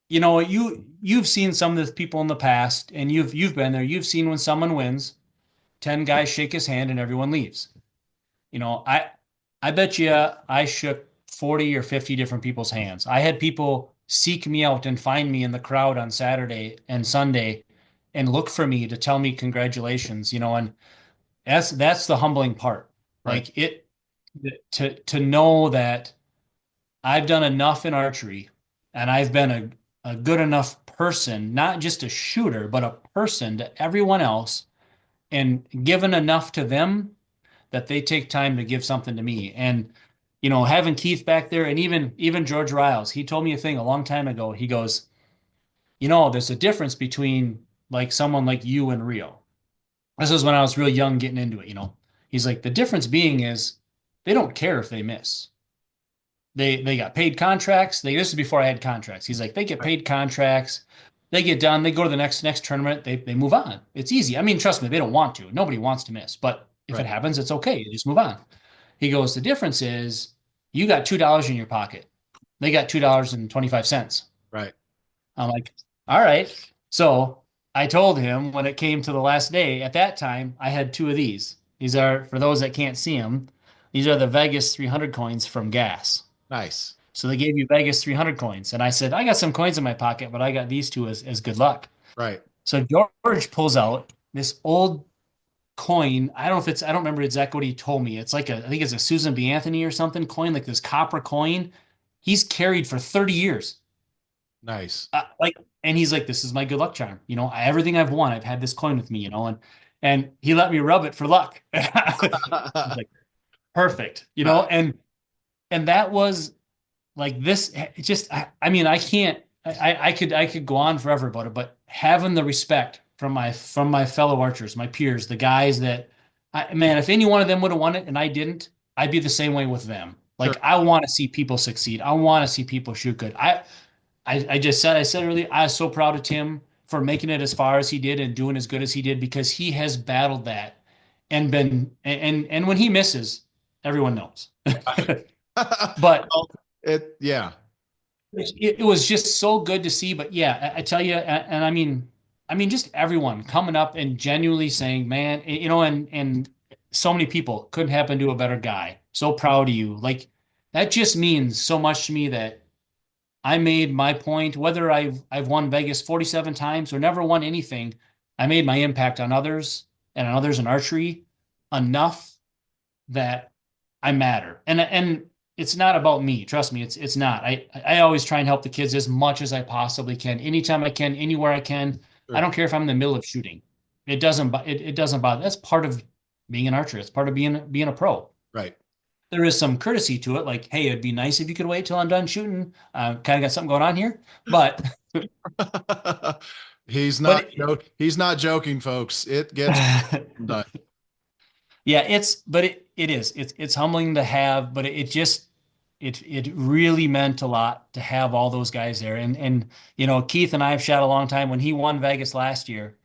you've seen some of the people in the past, and you've been there. You've seen when someone wins, 10 guys shake his hand and everyone leaves. You know, I I bet you I shook 40 or 50 different people's hands. I had people seek me out and find me in the crowd on Saturday and Sunday and look for me to tell me congratulations, and that's the humbling part. Right. Like to know that I've done enough in archery and I've been a good enough person, not just a shooter, but a person to everyone else and given enough to them that they take time to give something to me. And having Keith back there, and even George Riles, he told me a thing a long time ago. He goes, there's a difference between like someone like you and Rio. This is when I was real young getting into it. He's like, the difference being is they don't care if they miss. They got paid contracts. This is before I had contracts. He's like, they get Right. paid contracts. They get done. They go to the next tournament. They move on. It's easy. I mean, trust me, they don't want to. Nobody wants to miss. But if it Right. happens, it's okay. You just move on. He goes, the difference is you got $2 in your pocket. They got $2.25. Right. I'm like, all right. So I told him when it came to the last day, at that time, I had two of these. These are, for those that can't see them, these are the Vegas 300 coins from Gas. Nice. So they gave you Vegas 300 coins. And I said, I got some coins in my pocket, but I got these two as good luck. Right. So George pulls out this old coin. I don't remember exactly what he told me. It's like I think it's a Susan B. Anthony or something coin, like this copper coin. He's carried for 30 years. Nice. And he's like, this is my good luck charm. Everything I've won, I've had this coin with me, and he let me rub it for luck. He's like, perfect, Nice. and that was like this. It just, I mean, I can't, I could go on forever about it, but having the respect from my fellow archers, my peers, the guys that Man, if any one of them would have won it and I didn't, I'd be the same way with them. Sure. Like I want to see people succeed. I want to see people shoot good. I said earlier, I was so proud of Tim for making it as far as he did and doing as good as he did because he has battled that and and when he misses, everyone knows. But Well, yeah. it was just so good to see. But yeah, I tell you, and I mean, just everyone coming up and genuinely saying, "Man, you know," and so many people couldn't happen to a better guy. So proud of you. Like that just means so much to me that I made my point. Whether I've won Vegas 47 times or never won anything, I made my impact on others and on others in archery enough that I matter. And it's not about me. Trust me, it's not. I always try and help the kids as much as I possibly can, anytime I can, anywhere I can. I Sure. don't care if I'm in the middle of shooting. It doesn't bother. That's part of being an archer. It's part of being a pro. Right. There is some courtesy to it, like, hey, it'd be nice if you could wait till I'm done shooting. Kind of got something going on here, but He's but not, he's not joking, folks. It gets done. yeah, it is. It's humbling to have, but it just it really meant a lot to have all those guys there. And you know, Keith and I have shot a long time. When he won Vegas last year,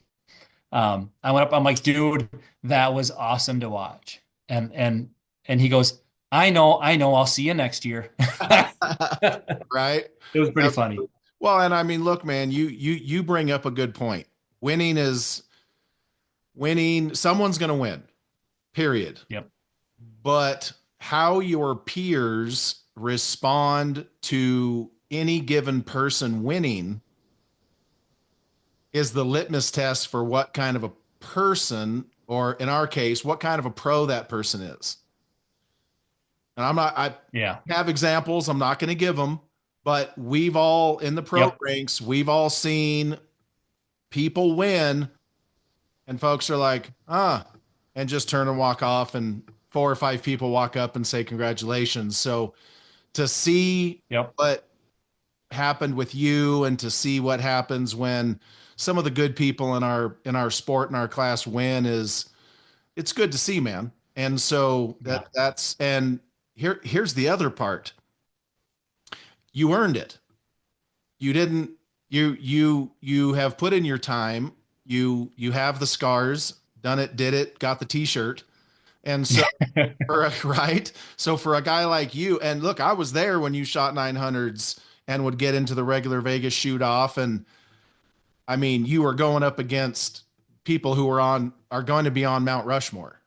I went up, I'm like, dude, that was awesome to watch. And he goes, I know, I'll see you next year. Right. It was pretty funny. Absolutely. Well, and I mean, look, man, you bring up a good point. Winning is winning. Someone's going to win, period. Yep. But how your peers respond to any given person winning is the litmus test for what kind of a person, or in our case, what kind of a pro that person is. And I Yeah. have examples, I'm not going to give them, but we've all in the pro Yep. ranks, we've all seen people win and folks are like, and just turn and walk off, and four or five people walk up and say congratulations. So to see Yep. what happened with you and to see what happens when some of the good people in our sport and our class win is, it's good to see, man. And so Yeah. and here's the other part. You earned it. You didn't you have put in your time. You have the scars, done it, did it, got the t-shirt. And so right. So for a guy like you, and look, I was there when you shot 900s and would get into the regular Vegas shoot off. And I mean, you are going up against people who are going to be on Mount Rushmore,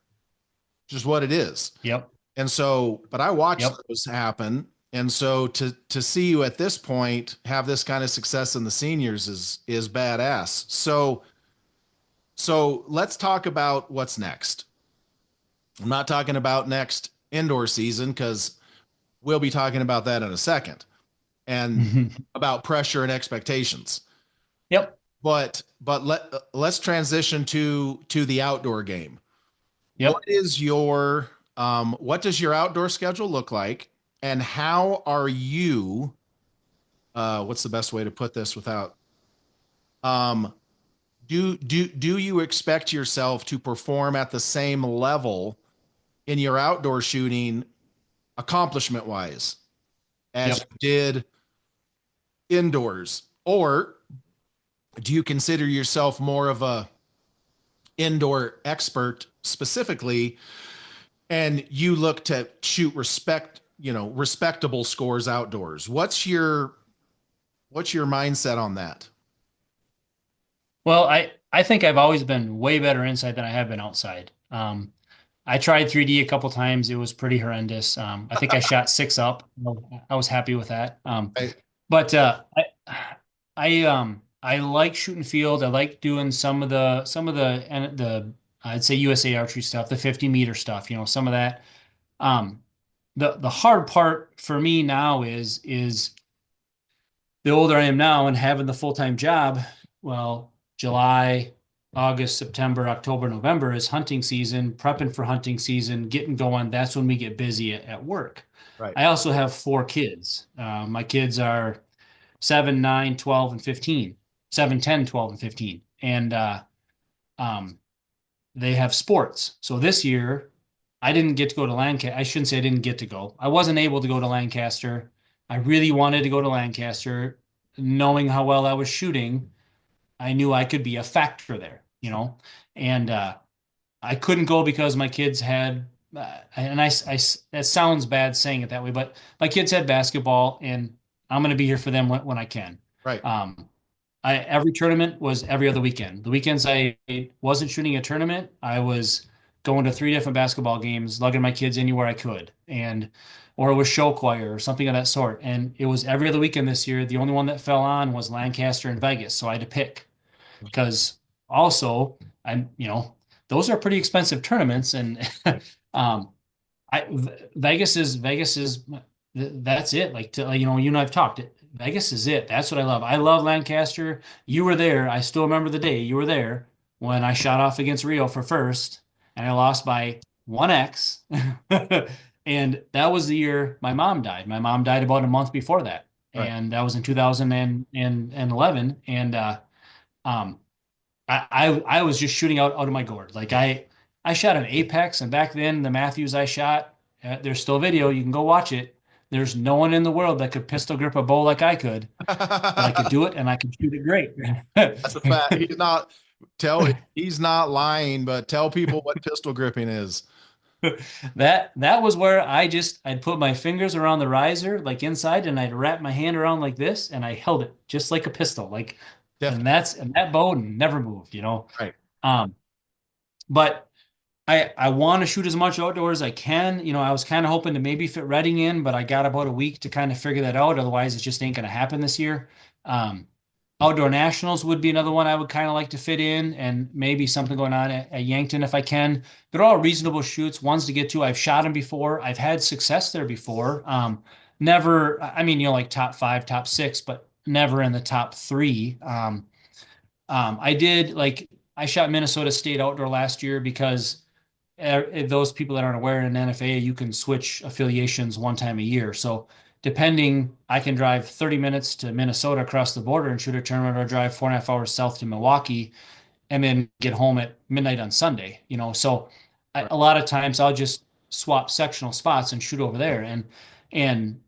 just what it is. Yep. And so, but I watched Yep. those happen. And so to see you at this point have this kind of success in the seniors is badass. So let's talk about what's next. I'm not talking about next indoor season because we'll be talking about that in a second, and about pressure and expectations. Yep. But let's transition to the outdoor game. Yep. What does your outdoor schedule look like, and how are you? What's the best way to put this without? Um, do you expect yourself to perform at the same level in your outdoor shooting, accomplishment wise, as Yep. you did indoors, or do you consider yourself more of a indoor expert specifically, and you look to shoot respectable scores outdoors? What's your mindset on that? Well, I think I've always been way better inside than I have been outside. I tried 3D a couple times. It was pretty horrendous. I think I shot six up. I was happy with that. I, But I like shooting field. I like doing some of the I'd say USA archery stuff, the 50-meter stuff. You know, some of that. Um, the hard part for me now is the older I am now and having the full-time job. Well, July, August, September, October, November is hunting season, prepping for hunting season, getting going. That's when we get busy at work. right. I also have four kids. My kids are 7, 9, 12, and 15. 7, 10, 12, and 15. And um, they have sports. So this year, I didn't get to go to Lancaster. I shouldn't say I didn't get to go. I wasn't able to go to Lancaster. I really wanted to go to Lancaster, knowing how well I was shooting. I knew I could be a factor there, and I couldn't go because my kids had, and that sounds bad saying it that way, but my kids had basketball, and I'm going to be here for them when I can. Right. Um, every tournament was every other weekend. The weekends I wasn't shooting a tournament, I was going to three different basketball games, lugging my kids anywhere I could, and or it was show choir or something of that sort. And it was every other weekend this year. The only one that fell on was Lancaster and Vegas, so I had to pick because also those are pretty expensive tournaments, and um, I Vegas is that's it. You and I've talked. Vegas is it. That's what I love. I love Lancaster. You were there. I still remember the day you were there when I shot off against Rio for first, and I lost by 1x. And that was the year my mom died. My mom died about a month before that, Right. and that was in 2011. And um, I was just shooting out of my gourd. Like I shot an Apex, and back then the Matthews I shot, there's still video. You can go watch it. There's no one in the world that could pistol grip a bow like I could, but I could do it and I could shoot it great. That's a fact. He's not lying, but tell people what pistol gripping is. That was where I'd put my fingers around the riser like inside and I'd wrap my hand around like this and I held it just like a pistol. Like Definitely. and that bow never moved. Right. Um, but I want to shoot as much outdoors as I can. I was kind of hoping to maybe fit Reading in, but I got about a week to kind of figure that out. Otherwise, it just ain't going to happen this year. Um, Outdoor Nationals would be another one I would kind of like to fit in, and maybe something going on at Yankton if I can. They're all reasonable shoots, ones to get to. I've shot them before. I've had success there before. Never, I mean, like top five, top six, but never in the top three. I did like I shot Minnesota State outdoor last year because those people that aren't aware in NFA, you can switch affiliations one time a year. So depending, I can drive 30 minutes to Minnesota across the border and shoot a tournament, or drive 4.5 hours south to Milwaukee and then get home at midnight on Sunday. So Right. a lot of times I'll just swap sectional spots and shoot over there. And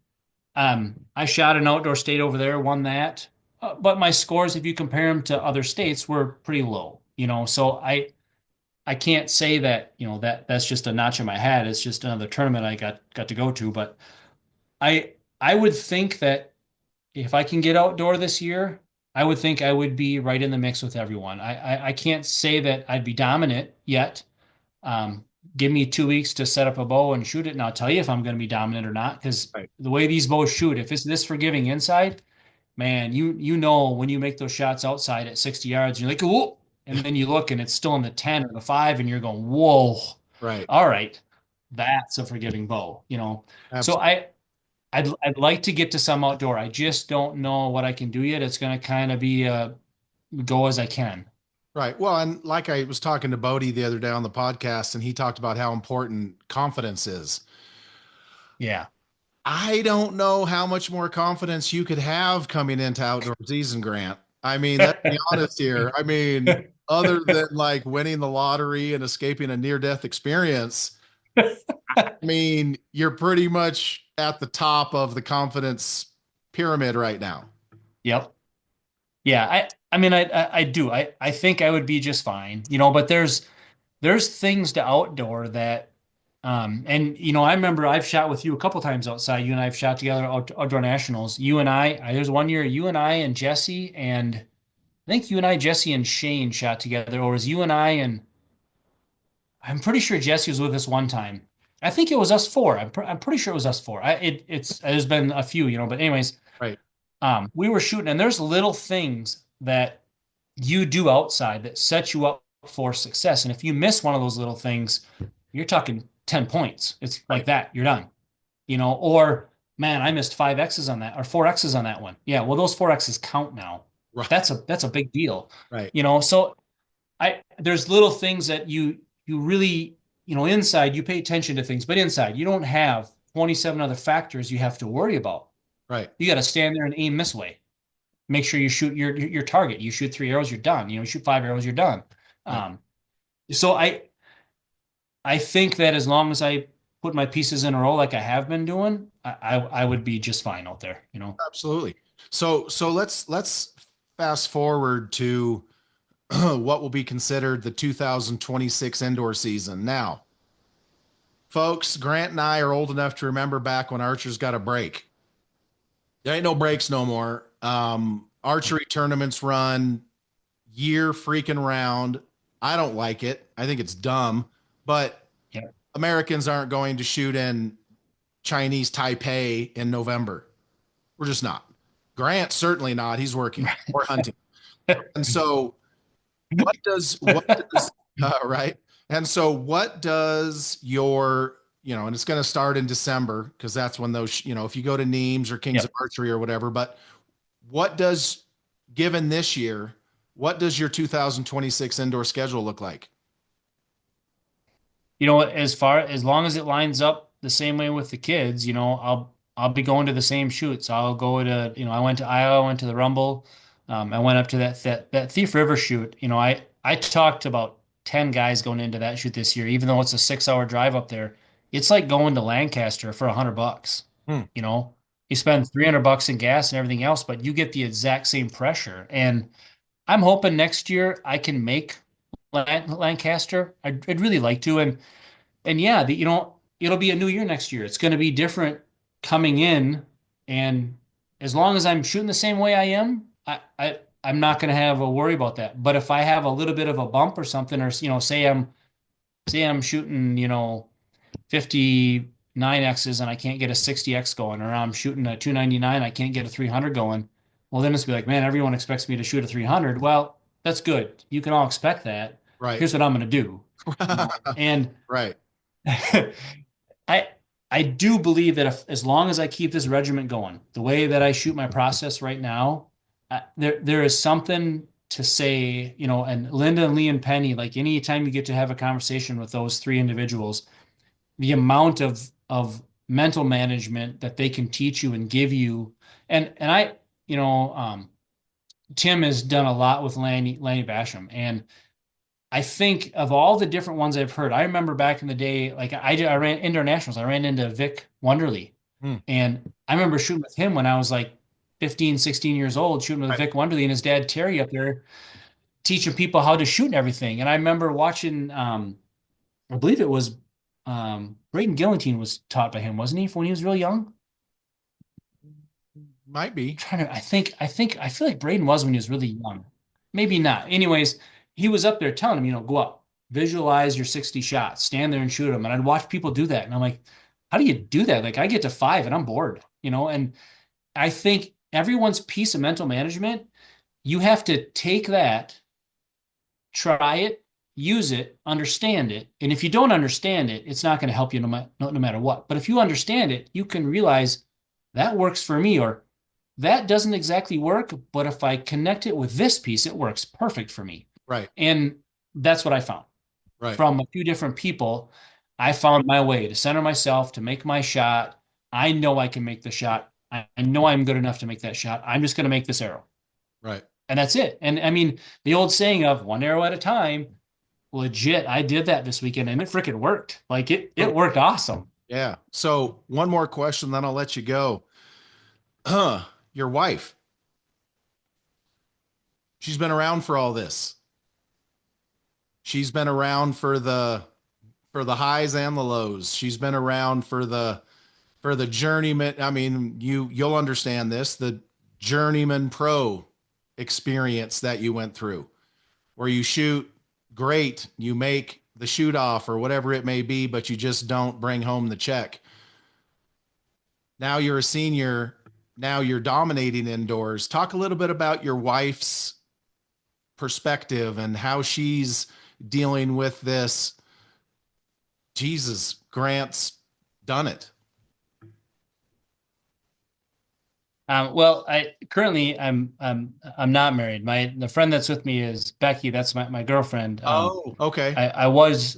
I shot an outdoor state over there, won that. But my scores, if you compare them to other states, were pretty low. So I can't say that, that's just a notch in my hat. It's just another tournament I got to go to. But I would think that if I can get outdoor this year, I would think I would be right in the mix with everyone. I can't say that I'd be dominant yet. Um, Give me 2 weeks to set up a bow and shoot it, and I'll tell you if I'm going to be dominant or not. Because Right. the way these bows shoot, if it's this forgiving inside, man, you know when you make those shots outside at 60 yards, you're like, whoa, and then you look and it's still in the 10 or the 5, and you're going, whoa, Right. all right, that's a forgiving bow. So Absolutely. I'd like to get to some outdoor. I just don't know what I can do yet. It's going to kind of be go as I can. Right. Well, and like I was talking to Bodie the other day on the podcast, and he talked about how important confidence is. Yeah. I don't know how much more confidence you could have coming into outdoor season, Grant. I mean, let's be honest here. I mean, other than like winning the lottery and escaping a near-death experience, I mean, you're pretty much at the top of the confidence pyramid right now. Yep. Yeah. I mean, I do. I think I would be just fine, but there's things to outdoor that and I remember I've shot with you a couple times outside. You and I have shot together outdoor nationals. You and there's one year you and I and Jesse, and I think you and I, Jesse and Shane shot together, or was you and I, and I'm pretty sure Jesse was with us one time. I think it was us four. I'm pretty sure it was us four. There's been a few, but anyways, Right. we were shooting, and there's little things that you do outside that set you up for success. And if you miss one of those little things, you're talking 10 points. It's like Right. that, you're done. Or man, I missed five X's on that or four X's on that one. Yeah, well, those four X's count now. Right. That's a big deal. Right. So there's little things that you really, inside you pay attention to things, but inside you don't have 27 other factors you have to worry about. Right. You got to stand there and aim this way. Make sure you shoot your target. You shoot three arrows, you're done. You shoot five arrows, you're done. Right. Um, So I think that as long as I put my pieces in a row like I have been doing, I would be just fine out there, you know. Absolutely. So let's fast forward to what will be considered the 2026 indoor season. Now, folks, Grant and I are old enough to remember back when archers got a break. There ain't no breaks no more. Archery tournaments run year freaking round. I don't like it. I think it's dumb, but Yeah. Americans aren't going to shoot in Chinese Taipei in November. We're just not. Grant certainly not. He's working or hunting. And so what does right? And so what does your and it's going to start in December because that's when those if you go to Neems or Kings Yeah. of Archery or whatever. But what does given this year, what does your 2026 indoor schedule look like? You know, as long as it lines up the same way with the kids, I'll be going to the same shoots. I'll go to, I went to Iowa, I went to the Rumble. I went up to that Thief River shoot. I talked to about 10 guys going into that shoot this year, even though it's a 6 hour drive up there. It's like going to Lancaster for $100. Hmm, You know, you spend $300 in gas and everything else, but you get the exact same pressure. And I'm hoping next year I can make Lancaster. I'd really like to. And yeah, it'll be a new year next year. It's going to be different coming in, and as long as I'm shooting the same way I am, I'm not going to have a worry about that. But if I have a little bit of a bump or something, or say I'm shooting 59 X's and I can't get a 60X going, or I'm shooting a 299, I can't get a 300 going. Well, then it's be like, man, everyone expects me to shoot a 300. Well, that's good. You can all expect that. right. Here's what I'm going to do. And Right. I I do believe that as long as I keep this regiment going, the way that I shoot my process right now, there is something to say, and Linda and Lee and Penny, like anytime you get to have a conversation with those three individuals, the amount of mental management that they can teach you and give you, and Tim has done a lot with Lanny Basham, and I think of all the different ones I've heard, I remember back in the day, like I ran internationals. I ran into Vic Wonderly, Hmm, and I remember shooting with him when I was like 15, 16 years old, shooting with right. Vic Wonderly and his dad Terry up there teaching people how to shoot and everything. And I remember watching, I believe it was Braden Gillentine was taught by him, wasn't he, when he was real young? Might be. Trying to, I feel like Braden was when he was really young. Maybe not. Anyways, he was up there telling him, go up, visualize your 60 shots, stand there and shoot them. And I'd watch people do that. And I'm like, how do you do that? Like I get to 5 and I'm bored. And I think everyone's piece of mental management, you have to take that, try it, use it, understand it. And if you don't understand it, it's not going to help you no matter what. But if you understand it, you can realize that works for me, or that doesn't exactly work, but if I connect it with this piece, it works perfect for me. Right. And that's what I found Right. from a few different people. I found my way to center myself, to make my shot. I know I can make the shot. I know I'm good enough to make that shot. I'm just going to make this arrow. Right. And that's it. And I mean, the old saying of one arrow at a time, legit, I did that this weekend and it freaking worked. Like it So, worked awesome. yeah. So one more question, then I'll let you go. Your wife, she's been around for all this. She's been around for the highs and the lows. She's been around for the journeyman. I mean, you'll understand this, the journeyman pro experience that you went through, where you shoot great, you make the shoot off or whatever it may be, but you just don't bring home the check. Now you're a senior. Now you're dominating indoors. Talk a little bit about your wife's perspective and how she's dealing with this. Jesus, Grant's done it. Well, I'm not married. The friend that's with me is Becky. That's my girlfriend. Oh, okay. I was,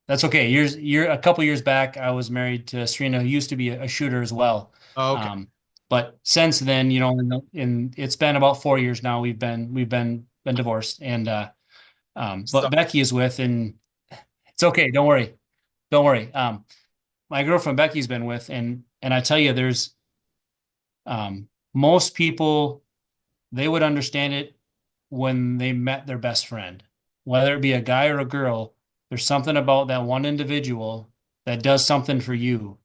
that's okay. A couple years back, I was married to Serena, who used to be a shooter as well. Oh, okay. Um, but since then, it's been about 4 years now. We've been divorced, and But So, Becky is with, and it's okay. Don't worry. Don't worry. My girlfriend Becky's been with, and I tell you, there's most people they would understand it when they met their best friend, whether it be a guy or a girl. There's something about that one individual that does something for you,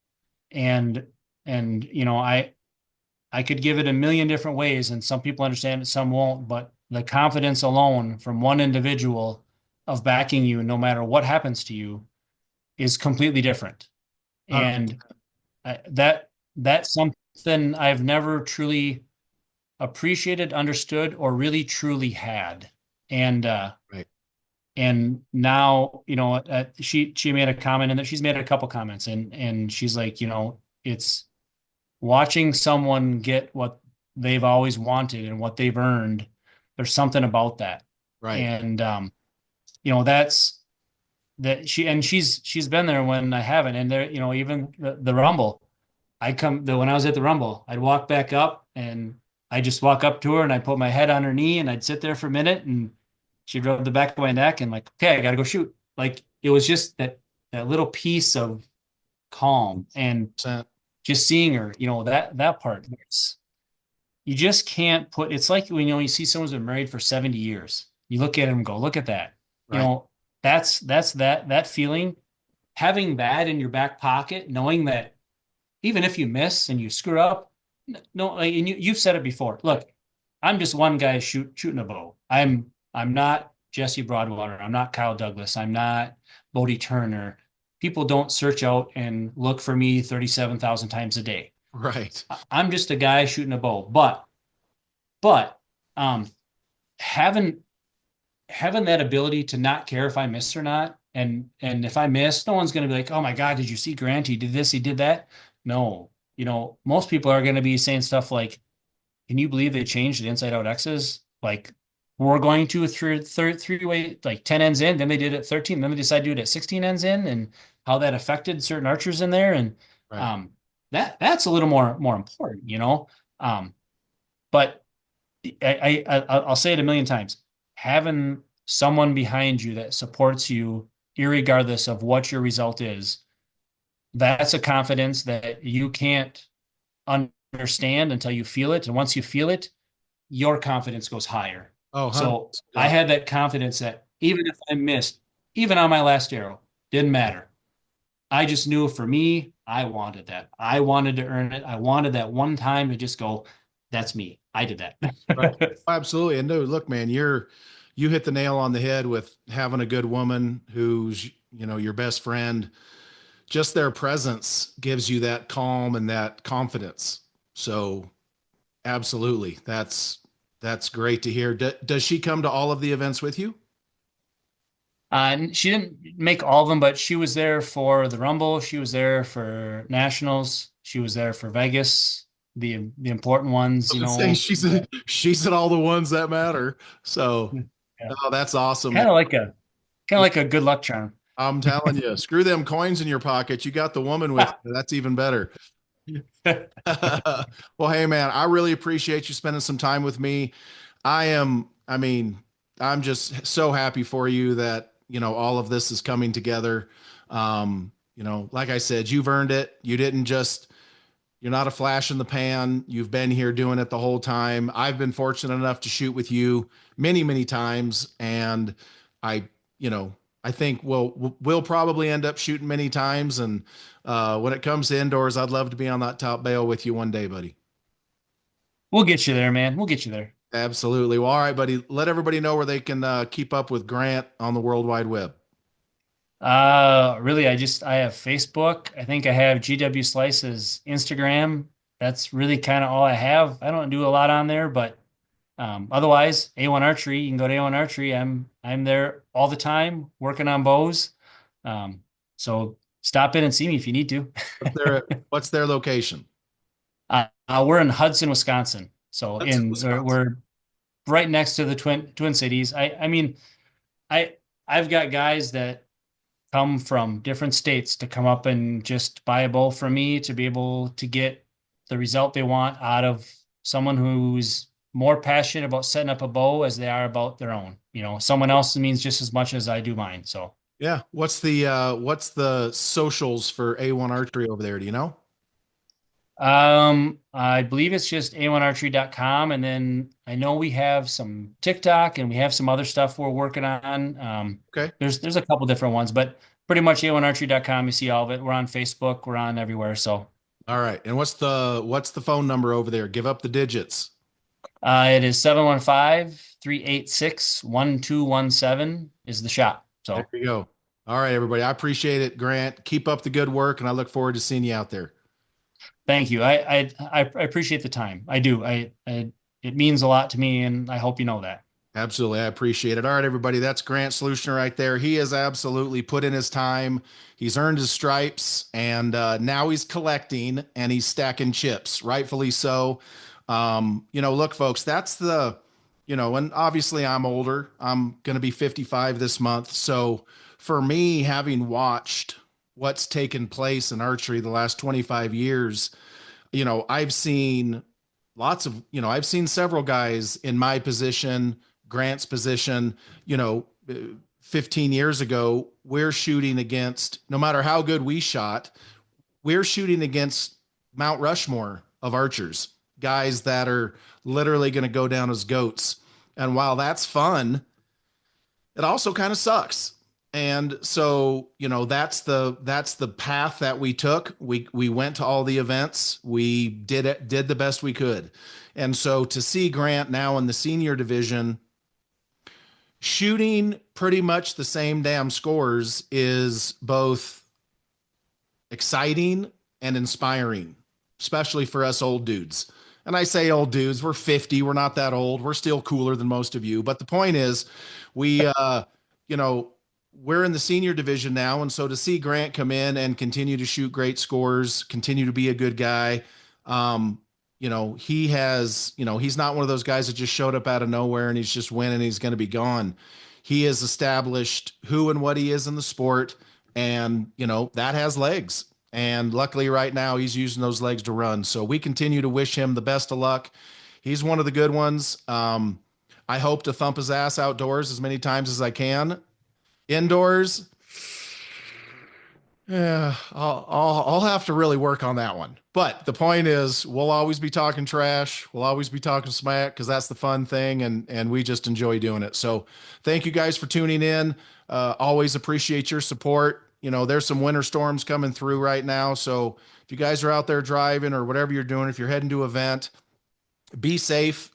and I could give it a million different ways, and some people understand it, some won't. But the confidence alone from one individual of backing you, no matter what happens to you, is completely different. 100%. And that's something I've never truly appreciated, understood, or really truly had. And Right. and now, she made a comment, and that she's made a couple comments, and she's like, it's watching someone get what they've always wanted and what they've earned. There's something about that. Right. And that's that she's been there when I haven't. And there, even the Rumble, when I was at the Rumble, I'd walk back up and I just walk up to her and I'd put my head on her knee and I'd sit there for a minute and she'd rub the back of my neck and like, okay, I gotta go shoot. Like it was just that little piece of calm and 100%. just seeing her, that part. You just can't put, it's like when you see someone's been married for 70 years. You look at him and go, look at that. You Right. know, that's that feeling, having that in your back pocket, knowing that even if you miss and you screw up, no, like, and you've said it before. Look, I'm just one guy shooting a bow. I'm not Jesse Broadwater. I'm not Kyle Douglas. I'm not Bodie Turner. People don't search out and look for me 37,000 times a day. Right. I'm just a guy shooting a bow. But um, having having that ability to not care if I miss or not, and if I miss, no one's going to be like, "Oh my God, did you see Grant? He did this, he did that." No, most people are going to be saying stuff like, "Can you believe they changed the inside out X's? Like, we're going to a three-way, like 10 ends in, then they did it 13, then they decided to do it at 16 ends in, and how that affected certain archers in there, and Right. um, that's a little more important. But I'll say it a million times. Having someone behind you that supports you, irregardless of what your result is, that's a confidence that you can't understand until you feel it. And once you feel it, your confidence goes higher. Oh, So 100%. I Yeah. had that confidence that even if I missed, even on my last arrow, didn't matter. I just knew for me, I wanted that. I wanted to earn it. I wanted that one time to just go, that's me. I did Right. that. Absolutely. And no, look, man, you hit the nail on the head with having a good woman who's, your best friend. Just their presence gives you that calm and that confidence. So, absolutely. That's great to hear. Does she come to all of the events with you? And she didn't make all of them, but she was there for the Rumble. She was there for Nationals. She was there for Vegas, the important ones, I was gonna say she's at all the ones that matter. So, Yeah. oh, that's awesome, man. Kind of like a kind of like a good luck charm. I'm telling you, screw them coins in your pocket. You got the woman with you. That's even better. Well, hey man, I really appreciate you spending some time with me. I mean, I'm just so happy for you that, all of this is coming together. Like I said, you've earned it. You're not a flash in the pan. You've been here doing it the whole time. I've been fortunate enough to shoot with you many, many times. And I, you know, I think we'll probably end up shooting many times. And when it comes to indoors, I'd love to be on that top bale with you one day, buddy. We'll get you there, man. We'll get you there. Absolutely. Well, all right, buddy. Let everybody know where they can keep up with Grant on the World Wide Web. Really, I have Facebook. I think I have GW Slice's Instagram. That's really kind of all I have. I don't do a lot on there, but otherwise, A1 Archery, you can go to A1 Archery. I'm there all the time working on bows. So stop in and see me if you need to. What's their location? We're in Hudson, Wisconsin. So That's in Wisconsin. we're right next to the Twin Cities. I mean, I I've got guys that come from different states to come up and just buy a bow from me to be able to get the result they want out of someone who's more passionate about setting up a bow as they are about their own. someone else means just as much as I do mine. So, Yeah. What's the socials for A1 Archery over there? Do you know? I believe it's just a1archery.com. And then I know we have some TikTok and we have some other stuff we're working on. Okay. There's a couple different ones, but pretty much a1archery.com. You see all of it. We're on Facebook. We're on everywhere. So, All right. And what's the phone number over there? Give up the digits. it is 715-386-1217 is the shop. There So you go. All right, everybody. I appreciate it, Grant. Keep up the good work, and I look forward to seeing you out there. thank you. I appreciate the time. I do. It means a lot to me, and I hope you know that. Absolutely. I appreciate it. All right, everybody. That's Grant Schleusner right there. He has absolutely put in his time. He's earned his stripes, and now he's collecting and he's stacking chips, rightfully so. Look, folks, and obviously I'm older. I'm going to be 55 this month. So for me, having watched what's taken place in archery the last 25 years, I've seen several guys in my position, Grant's position, you know, uh, 15 years ago, we're shooting against, no matter how good we shot, we're shooting against Mount Rushmore of archers, guys that are literally going to go down as goats. And while that's fun, it also kind of sucks. And so, that's the path that we took. We went to all the events. We did the best we could. And so to see Grant now in the senior division shooting pretty much the same damn scores is both exciting and inspiring, especially for us old dudes. And I say old dudes, we're 50, we're not that old. We're still cooler than most of you. But the point is, we you know, we're in the senior division now, and so to see Grant come in and continue to shoot great scores, continue to be a good guy, he's not one of those guys that just showed up out of nowhere and he's just winning, he's going to be gone. He has established who and what he is in the sport, and that has legs. And luckily, right now, he's using those legs to run. So we continue to wish him the best of luck. He's one of the good ones. I hope to thump his ass outdoors as many times as I can. Indoors, yeah, I'll have to really work on that one. But the point is, we'll always be talking trash. We'll always be talking smack because that's the fun thing, and we just enjoy doing it. So, thank you guys for tuning in. Always appreciate your support. There's some winter storms coming through right now, so if you guys are out there driving or whatever you're doing, if you're heading to an event, be safe.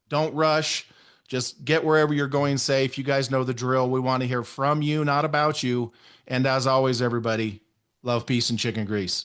Don't rush. Just get wherever you're going safe. You guys know the drill. We want to hear from you, not about you. And as always, everybody, love, peace, and chicken grease.